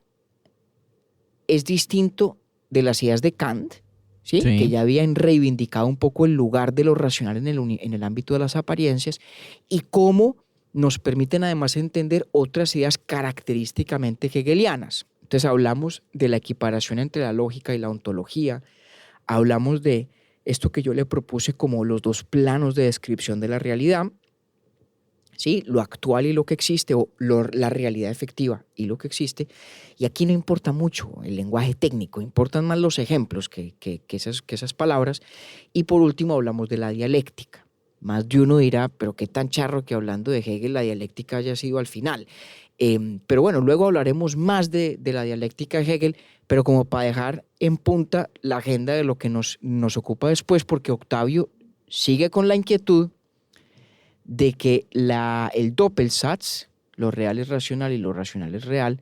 es distinto de las ideas de Kant, ¿sí? Sí. Que ya habían reivindicado un poco el lugar de lo racional en el ámbito de las apariencias, y cómo nos permiten además entender otras ideas característicamente hegelianas. Entonces hablamos de la equiparación entre la lógica y la ontología, hablamos de esto que yo le propuse como los dos planos de descripción de la realidad, ¿sí? Lo actual y lo que existe, o la realidad efectiva y lo que existe. Y aquí no importa mucho el lenguaje técnico, importan más los ejemplos que esas palabras. Y por último hablamos de la dialéctica. Más de uno dirá, pero qué tan charro que hablando de Hegel la dialéctica haya sido al final. Pero bueno, luego hablaremos más de la dialéctica de Hegel, pero como para dejar en punta la agenda de lo que nos ocupa después, porque Octavio sigue con la inquietud de que el Doppelsatz, lo real es racional y lo racional es real,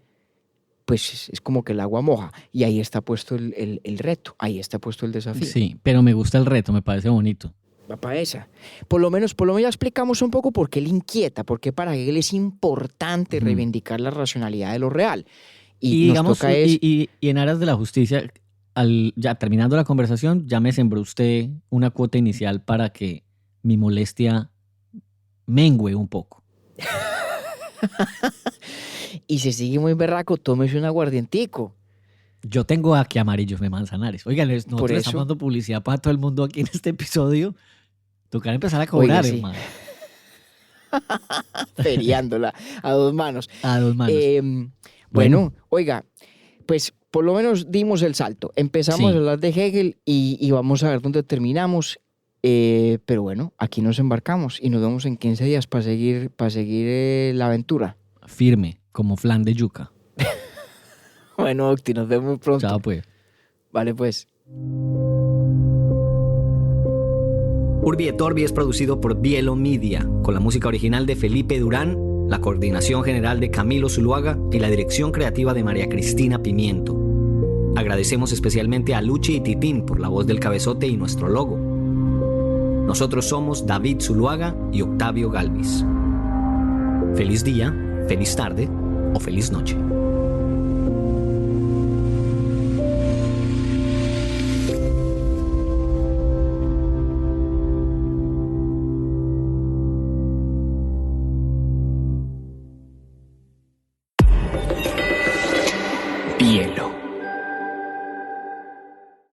pues es como que el agua moja. Y ahí está puesto el reto, ahí está puesto el desafío. Sí, pero me gusta el reto, me parece bonito. Va para esa. Por lo menos ya explicamos un poco por qué le inquieta, por qué para Hegel es importante reivindicar la racionalidad de lo real. Y digamos, nos toca y en aras de la justicia, ya terminando la conversación, ya me sembró usted una cuota inicial para que mi molestia mengüe un poco. Y si sigue muy berraco, tómese un aguardientico. Yo tengo aquí amarillos de Manzanares. Oigan, nosotros estamos dando publicidad para todo el mundo aquí en este episodio. Tocar empezar a cobrar, Oiga, sí. hermano. Feriándola a dos manos. A dos manos. Bueno, oiga, pues por lo menos dimos el salto. Empezamos Sí. a hablar de Hegel y vamos a ver dónde terminamos. Pero bueno, aquí nos embarcamos y nos vemos en 15 días para seguir la aventura. Firme, como flan de yuca. Bueno, Octi, nos vemos muy pronto. Chao, pues. Vale, pues. Urbi et Orbi es producido por Bielo Media, con la música original de Felipe Durán, la coordinación general de Camilo Zuluaga y la dirección creativa de María Cristina Pimiento. Agradecemos especialmente a Luchi y Titín por la voz del cabezote y nuestro logo. Nosotros somos David Zuluaga y Octavio Galvis. Feliz día, feliz tarde o feliz noche. Bielo.